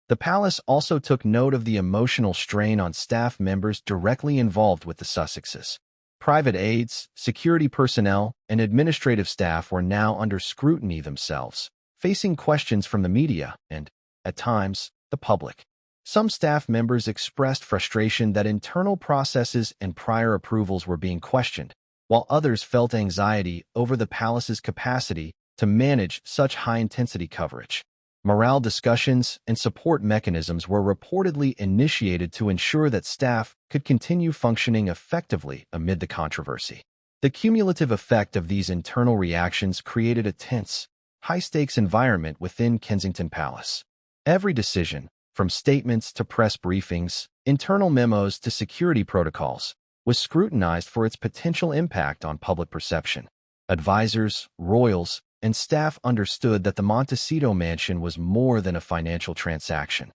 The palace also took note of the emotional strain on staff members directly involved with the Sussexes. Private aides, security personnel, and administrative staff were now under scrutiny themselves, facing questions from the media and, at times, the public. Some staff members expressed frustration that internal processes and prior approvals were being questioned, while others felt anxiety over the palace's capacity to manage such high-intensity coverage. Morale discussions and support mechanisms were reportedly initiated to ensure that staff could continue functioning effectively amid the controversy. The cumulative effect of these internal reactions created a tense, high-stakes environment within Kensington Palace. Every decision, from statements to press briefings, internal memos to security protocols, was scrutinized for its potential impact on public perception. Advisors, royals, and staff understood that the Montecito mansion was more than a financial transaction.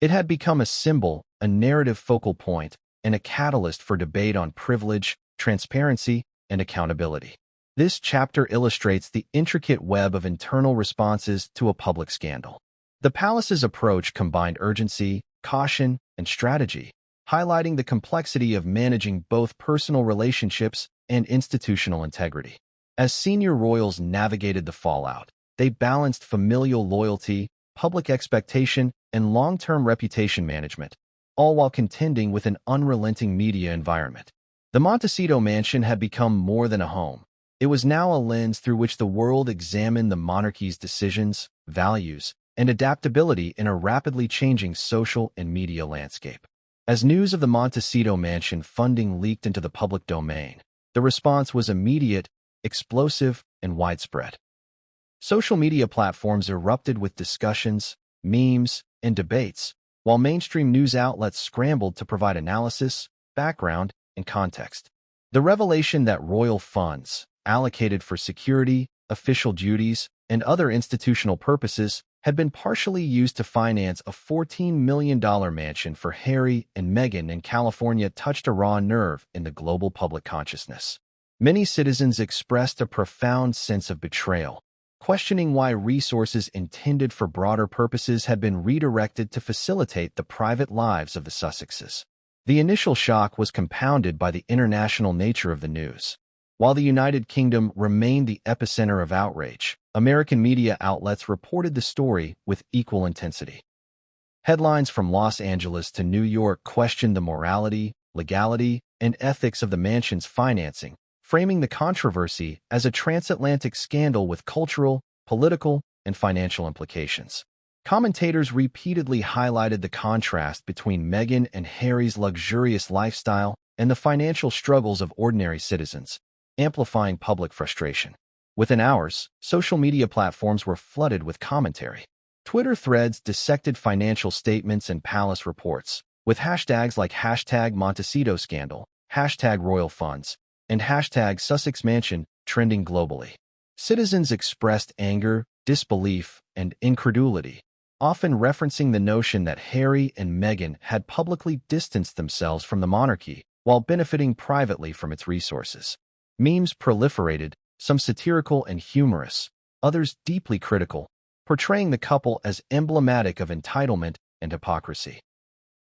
It had become a symbol, a narrative focal point, and a catalyst for debate on privilege, transparency, and accountability. This chapter illustrates the intricate web of internal responses to a public scandal. The palace's approach combined urgency, caution, and strategy, highlighting the complexity of managing both personal relationships and institutional integrity. As senior royals navigated the fallout, they balanced familial loyalty, public expectation, and long-term reputation management, all while contending with an unrelenting media environment. The Montecito mansion had become more than a home. It was now a lens through which the world examined the monarchy's decisions, values, and adaptability in a rapidly changing social and media landscape. As news of the Montecito mansion funding leaked into the public domain, the response was immediate, explosive, and widespread. Social media platforms erupted with discussions, memes, and debates, while mainstream news outlets scrambled to provide analysis, background, and context. The revelation that royal funds, allocated for security, official duties, and other institutional purposes, had been partially used to finance a $14 million mansion for Harry and Meghan in California touched a raw nerve in the global public consciousness. Many citizens expressed a profound sense of betrayal, questioning why resources intended for broader purposes had been redirected to facilitate the private lives of the Sussexes. The initial shock was compounded by the international nature of the news. While the United Kingdom remained the epicenter of outrage, American media outlets reported the story with equal intensity. Headlines from Los Angeles to New York questioned the morality, legality, and ethics of the mansion's financing, framing the controversy as a transatlantic scandal with cultural, political, and financial implications. Commentators repeatedly highlighted the contrast between Meghan and Harry's luxurious lifestyle and the financial struggles of ordinary citizens, amplifying public frustration. Within hours, social media platforms were flooded with commentary. Twitter threads dissected financial statements and palace reports, with hashtags like #Montecito scandal, #royal funds, and #Sussex mansion trending globally. Citizens expressed anger, disbelief, and incredulity, often referencing the notion that Harry and Meghan had publicly distanced themselves from the monarchy while benefiting privately from its resources. Memes proliferated, some satirical and humorous, others deeply critical, portraying the couple as emblematic of entitlement and hypocrisy.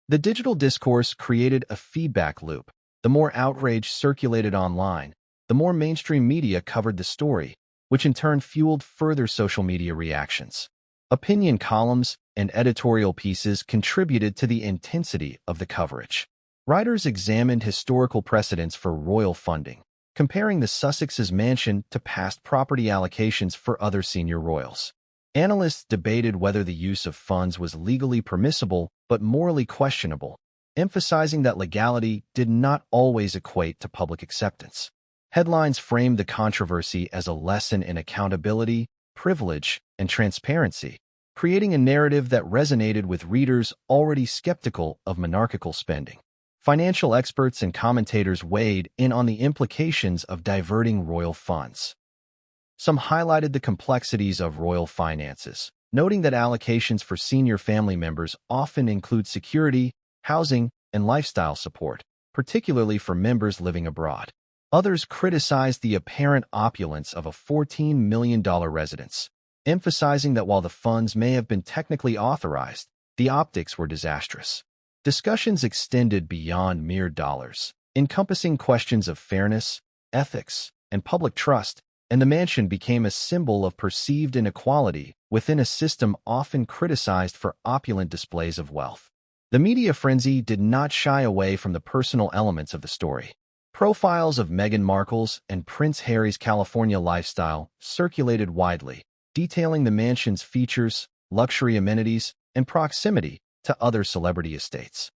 The digital discourse created a feedback loop. The more outrage circulated online, the more mainstream media covered the story, which in turn fueled further social media reactions. Opinion columns and editorial pieces contributed to the intensity of the coverage. Writers examined historical precedents for royal funding, comparing the Sussexes' mansion to past property allocations for other senior royals. Analysts debated whether the use of funds was legally permissible but morally questionable, emphasizing that legality did not always equate to public acceptance. Headlines framed the controversy as a lesson in accountability, privilege, and transparency, creating a narrative that resonated with readers already skeptical of monarchical spending. Financial experts and commentators weighed in on the implications of diverting royal funds. Some highlighted the complexities of royal finances, noting that allocations for senior family members often include security, housing, and lifestyle support, particularly for members living abroad. Others criticized the apparent opulence of a $14 million residence, emphasizing that while the funds may have been technically authorized, the optics were disastrous. Discussions extended beyond mere dollars, encompassing questions of fairness, ethics, and public trust, and the mansion became a symbol of perceived inequality within a system often criticized for opulent displays of wealth. The media frenzy did not shy away from the personal elements of the story. Profiles of Meghan Markle's and Prince Harry's California lifestyle circulated widely, detailing the mansion's features, luxury amenities, and proximity to other celebrity estates.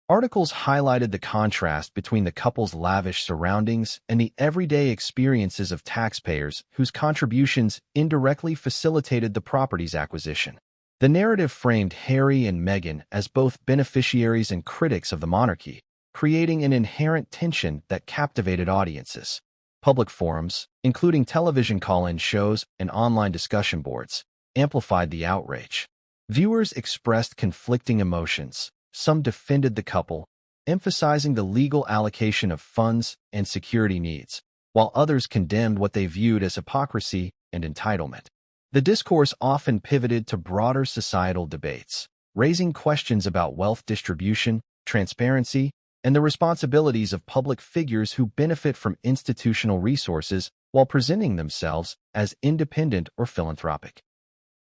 Articles highlighted the contrast between the couple's lavish surroundings and the everyday experiences of taxpayers whose contributions indirectly facilitated the property's acquisition. The narrative framed Harry and Meghan as both beneficiaries and critics of the monarchy, creating an inherent tension that captivated audiences. Public forums, including television call-in shows and online discussion boards, amplified the outrage. Viewers expressed conflicting emotions. Some defended the couple, emphasizing the legal allocation of funds and security needs, while others condemned what they viewed as hypocrisy and entitlement. The discourse often pivoted to broader societal debates, raising questions about wealth distribution, transparency, and the responsibilities of public figures who benefit from institutional resources while presenting themselves as independent or philanthropic.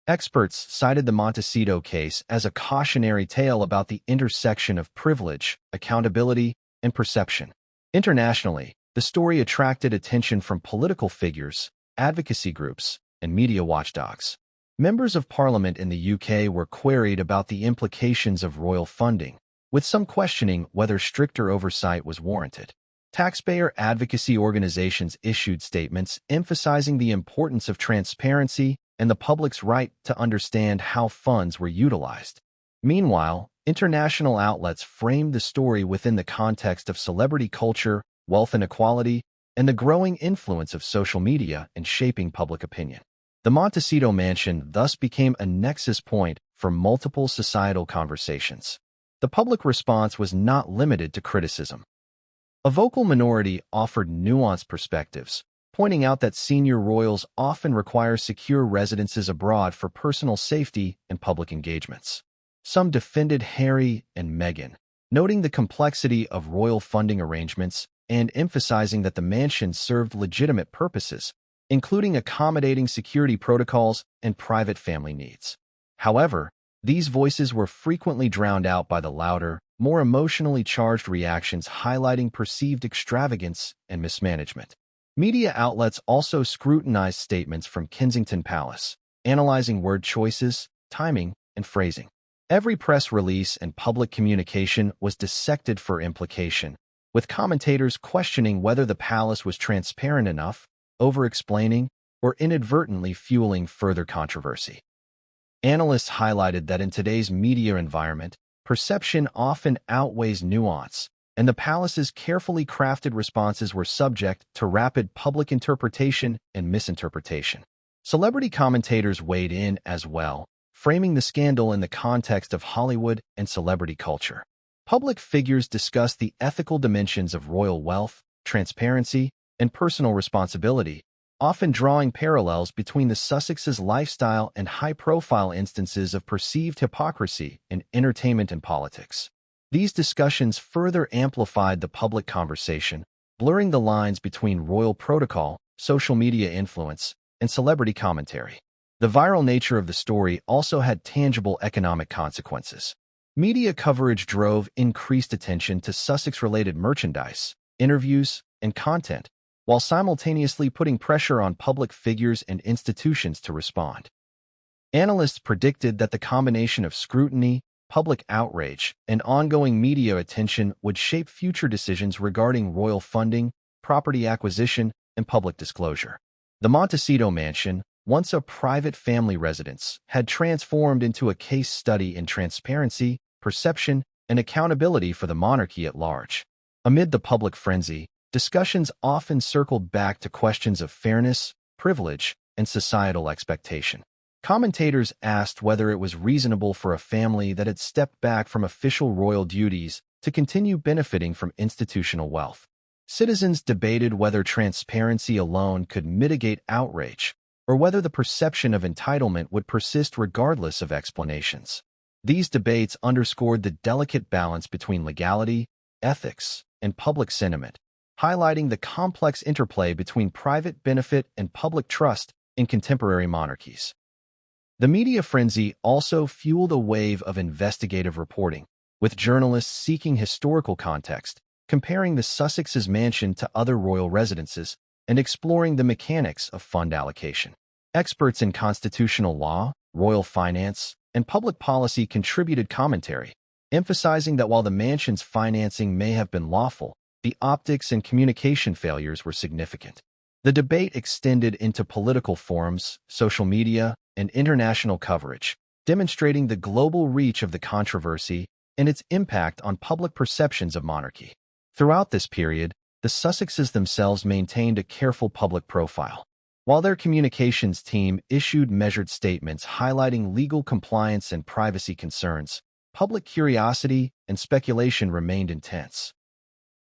Experts cited the Montecito case as a cautionary tale about the intersection of privilege, accountability, and perception. Internationally, the story attracted attention from political figures, advocacy groups, and media watchdogs. Members of Parliament in the UK were queried about the implications of royal funding, with some questioning whether stricter oversight was warranted. Taxpayer advocacy organizations issued statements emphasizing the importance of transparency and the public's right to understand how funds were utilized. Meanwhile, international outlets framed the story within the context of celebrity culture, wealth inequality, and the growing influence of social media in shaping public opinion. The Montecito mansion thus became a nexus point for multiple societal conversations. The public response was not limited to criticism. A vocal minority offered nuanced perspectives, pointing out that senior royals often require secure residences abroad for personal safety and public engagements. Some defended Harry and Meghan, noting the complexity of royal funding arrangements and emphasizing that the mansion served legitimate purposes, including accommodating security protocols and private family needs. However, these voices were frequently drowned out by the louder, more emotionally charged reactions highlighting perceived extravagance and mismanagement. Media outlets also scrutinized statements from Kensington Palace, analyzing word choices, timing, and phrasing. Every press release and public communication was dissected for implication, with commentators questioning whether the palace was transparent enough, over-explaining, or inadvertently fueling further controversy. Analysts highlighted that in today's media environment, perception often outweighs nuance, and the palace's carefully crafted responses were subject to rapid public interpretation and misinterpretation. Celebrity commentators weighed in as well, framing the scandal in the context of Hollywood and celebrity culture. Public figures discussed the ethical dimensions of royal wealth, transparency, and personal responsibility, often drawing parallels between the Sussex's lifestyle and high-profile instances of perceived hypocrisy in entertainment and politics. These discussions further amplified the public conversation, blurring the lines between royal protocol, social media influence, and celebrity commentary. The viral nature of the story also had tangible economic consequences. Media coverage drove increased attention to Sussex-related merchandise, interviews, and content, while simultaneously putting pressure on public figures and institutions to respond. Analysts predicted that the combination of scrutiny, public outrage, and ongoing media attention would shape future decisions regarding royal funding, property acquisition, and public disclosure. The Montecito mansion, once a private family residence, had transformed into a case study in transparency, perception, and accountability for the monarchy at large. Amid the public frenzy, discussions often circled back to questions of fairness, privilege, and societal expectation. Commentators asked whether it was reasonable for a family that had stepped back from official royal duties to continue benefiting from institutional wealth. Citizens debated whether transparency alone could mitigate outrage, or whether the perception of entitlement would persist regardless of explanations. These debates underscored the delicate balance between legality, ethics, and public sentiment, highlighting the complex interplay between private benefit and public trust in contemporary monarchies. The media frenzy also fueled a wave of investigative reporting, with journalists seeking historical context, comparing the Sussex's mansion to other royal residences, and exploring the mechanics of fund allocation. Experts in constitutional law, royal finance, and public policy contributed commentary, emphasizing that while the mansion's financing may have been lawful, the optics and communication failures were significant. The debate extended into political forums, social media, and international coverage, demonstrating the global reach of the controversy and its impact on public perceptions of monarchy. Throughout this period, the Sussexes themselves maintained a careful public profile. While their communications team issued measured statements highlighting legal compliance and privacy concerns, public curiosity and speculation remained intense.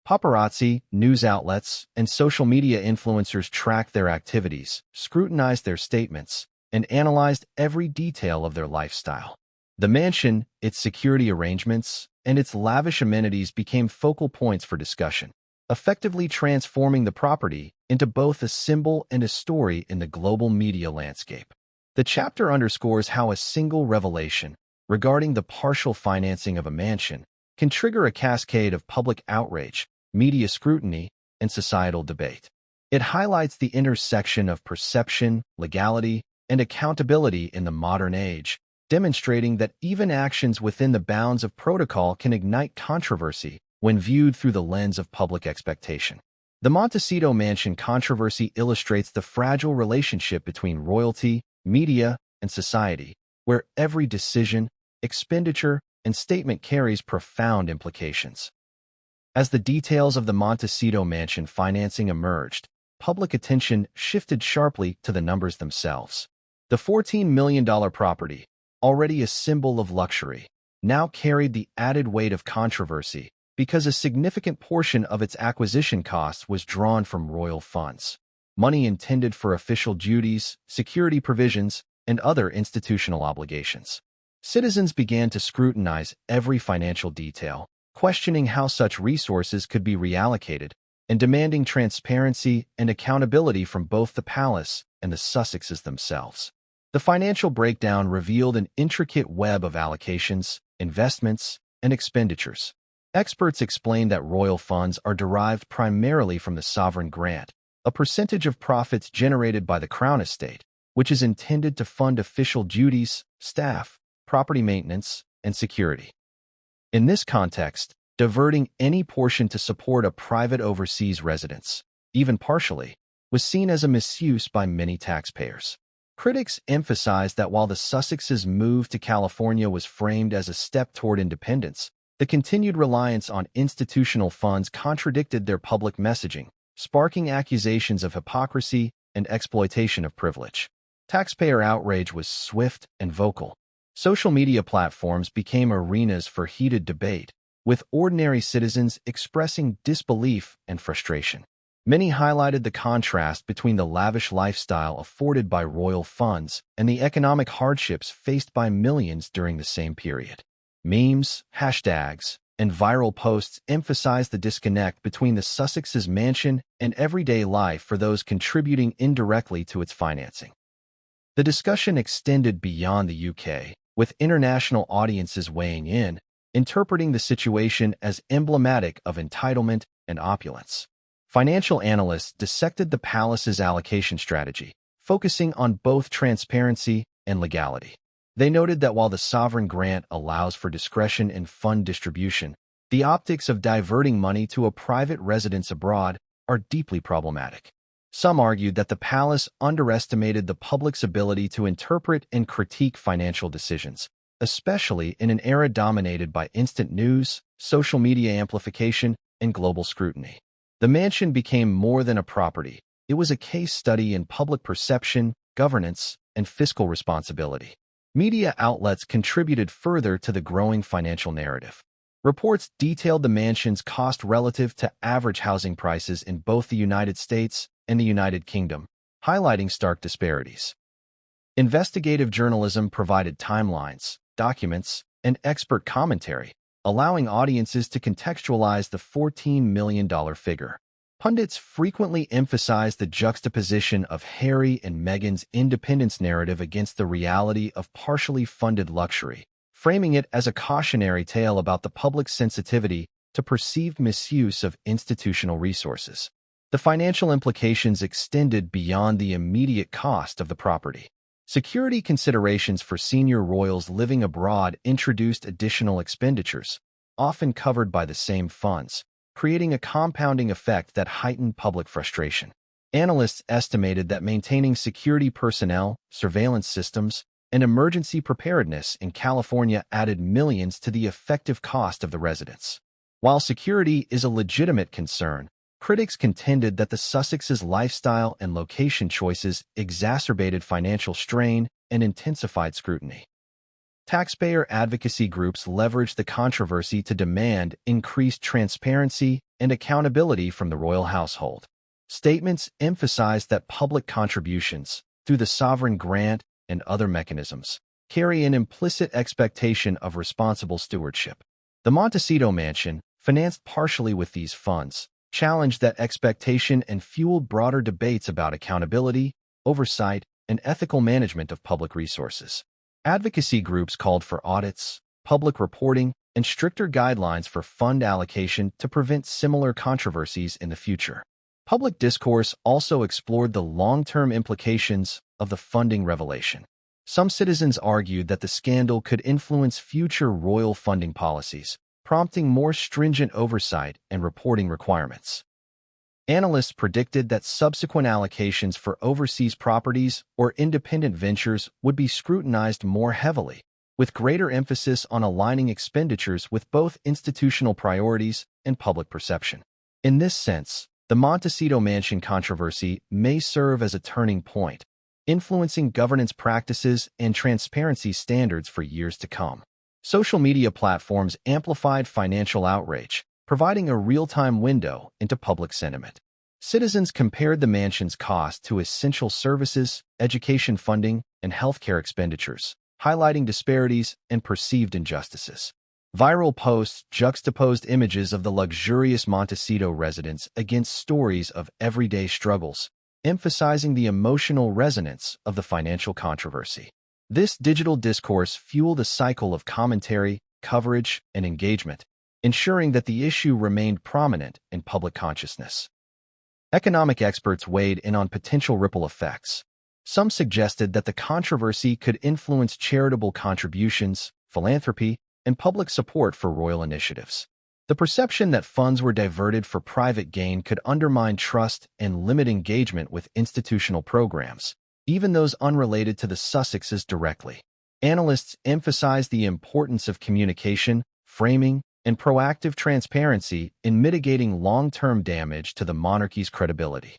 Paparazzi, news outlets, and social media influencers tracked their activities, scrutinized their statements, and analyzed every detail of their lifestyle. The mansion, its security arrangements, and its lavish amenities became focal points for discussion, effectively transforming the property into both a symbol and a story in the global media landscape. The chapter underscores how a single revelation regarding the partial financing of a mansion can trigger a cascade of public outrage, media scrutiny, and societal debate. It highlights the intersection of perception, legality, and accountability in the modern age, demonstrating that even actions within the bounds of protocol can ignite controversy when viewed through the lens of public expectation. The Montecito mansion controversy illustrates the fragile relationship between royalty, media, and society, where every decision, expenditure, and statement carries profound implications. As the details of the Montecito mansion financing emerged, public attention shifted sharply to the numbers themselves. The $14 million property, already a symbol of luxury, now carried the added weight of controversy because a significant portion of its acquisition costs was drawn from royal funds, money intended for official duties, security provisions, and other institutional obligations. Citizens began to scrutinize every financial detail, questioning how such resources could be reallocated, and demanding transparency and accountability from both the palace and the Sussexes themselves. The financial breakdown revealed an intricate web of allocations, investments, and expenditures. Experts explained that royal funds are derived primarily from the sovereign grant, a percentage of profits generated by the Crown estate, which is intended to fund official duties, staff, property maintenance, and security. In this context, diverting any portion to support a private overseas residence, even partially, was seen as a misuse by many taxpayers. Critics emphasized that while the Sussexes' move to California was framed as a step toward independence, the continued reliance on institutional funds contradicted their public messaging, sparking accusations of hypocrisy and exploitation of privilege. Taxpayer outrage was swift and vocal. Social media platforms became arenas for heated debate, with ordinary citizens expressing disbelief and frustration. Many highlighted the contrast between the lavish lifestyle afforded by royal funds and the economic hardships faced by millions during the same period. Memes, hashtags, and viral posts emphasized the disconnect between the Sussexes' mansion and everyday life for those contributing indirectly to its financing. The discussion extended beyond the UK, with international audiences weighing in, interpreting the situation as emblematic of entitlement and opulence. Financial analysts dissected the palace's allocation strategy, focusing on both transparency and legality. They noted that while the sovereign grant allows for discretion in fund distribution, the optics of diverting money to a private residence abroad are deeply problematic. Some argued that the palace underestimated the public's ability to interpret and critique financial decisions, especially in an era dominated by instant news, social media amplification, and global scrutiny. The mansion became more than a property. It was a case study in public perception, governance, and fiscal responsibility. Media outlets contributed further to the growing financial narrative. Reports detailed the mansion's cost relative to average housing prices in both the United States and the United Kingdom, highlighting stark disparities. Investigative journalism provided timelines, documents, and expert commentary, allowing audiences to contextualize the $14 million figure. Pundits frequently emphasized the juxtaposition of Harry and Meghan's independence narrative against the reality of partially funded luxury, framing it as a cautionary tale about the public's sensitivity to perceived misuse of institutional resources. The financial implications extended beyond the immediate cost of the property. Security considerations for senior royals living abroad introduced additional expenditures, often covered by the same funds, creating a compounding effect that heightened public frustration. Analysts estimated that maintaining security personnel, surveillance systems, and emergency preparedness in California added millions to the effective cost of the residence. While security is a legitimate concern, critics contended that the Sussexes' lifestyle and location choices exacerbated financial strain and intensified scrutiny. Taxpayer advocacy groups leveraged the controversy to demand increased transparency and accountability from the royal household. Statements emphasized that public contributions, through the sovereign grant and other mechanisms, carry an implicit expectation of responsible stewardship. The Montecito mansion, financed partially with these funds, challenged that expectation and fueled broader debates about accountability, oversight, and ethical management of public resources. Advocacy groups called for audits, public reporting, and stricter guidelines for fund allocation to prevent similar controversies in the future. Public discourse also explored the long-term implications of the funding revelation. Some citizens argued that the scandal could influence future royal funding policies, prompting more stringent oversight and reporting requirements. Analysts predicted that subsequent allocations for overseas properties or independent ventures would be scrutinized more heavily, with greater emphasis on aligning expenditures with both institutional priorities and public perception. In this sense, the Montecito mansion controversy may serve as a turning point, influencing governance practices and transparency standards for years to come. Social media platforms amplified financial outrage, providing a real-time window into public sentiment. Citizens compared the mansion's cost to essential services, education funding, and healthcare expenditures, highlighting disparities and perceived injustices. Viral posts juxtaposed images of the luxurious Montecito residence against stories of everyday struggles, emphasizing the emotional resonance of the financial controversy. This digital discourse fueled a cycle of commentary, coverage, and engagement, ensuring that the issue remained prominent in public consciousness. Economic experts weighed in on potential ripple effects. Some suggested that the controversy could influence charitable contributions, philanthropy, and public support for royal initiatives. The perception that funds were diverted for private gain could undermine trust and limit engagement with institutional programs, even those unrelated to the Sussexes directly. Analysts emphasized the importance of communication, framing, and proactive transparency in mitigating long-term damage to the monarchy's credibility.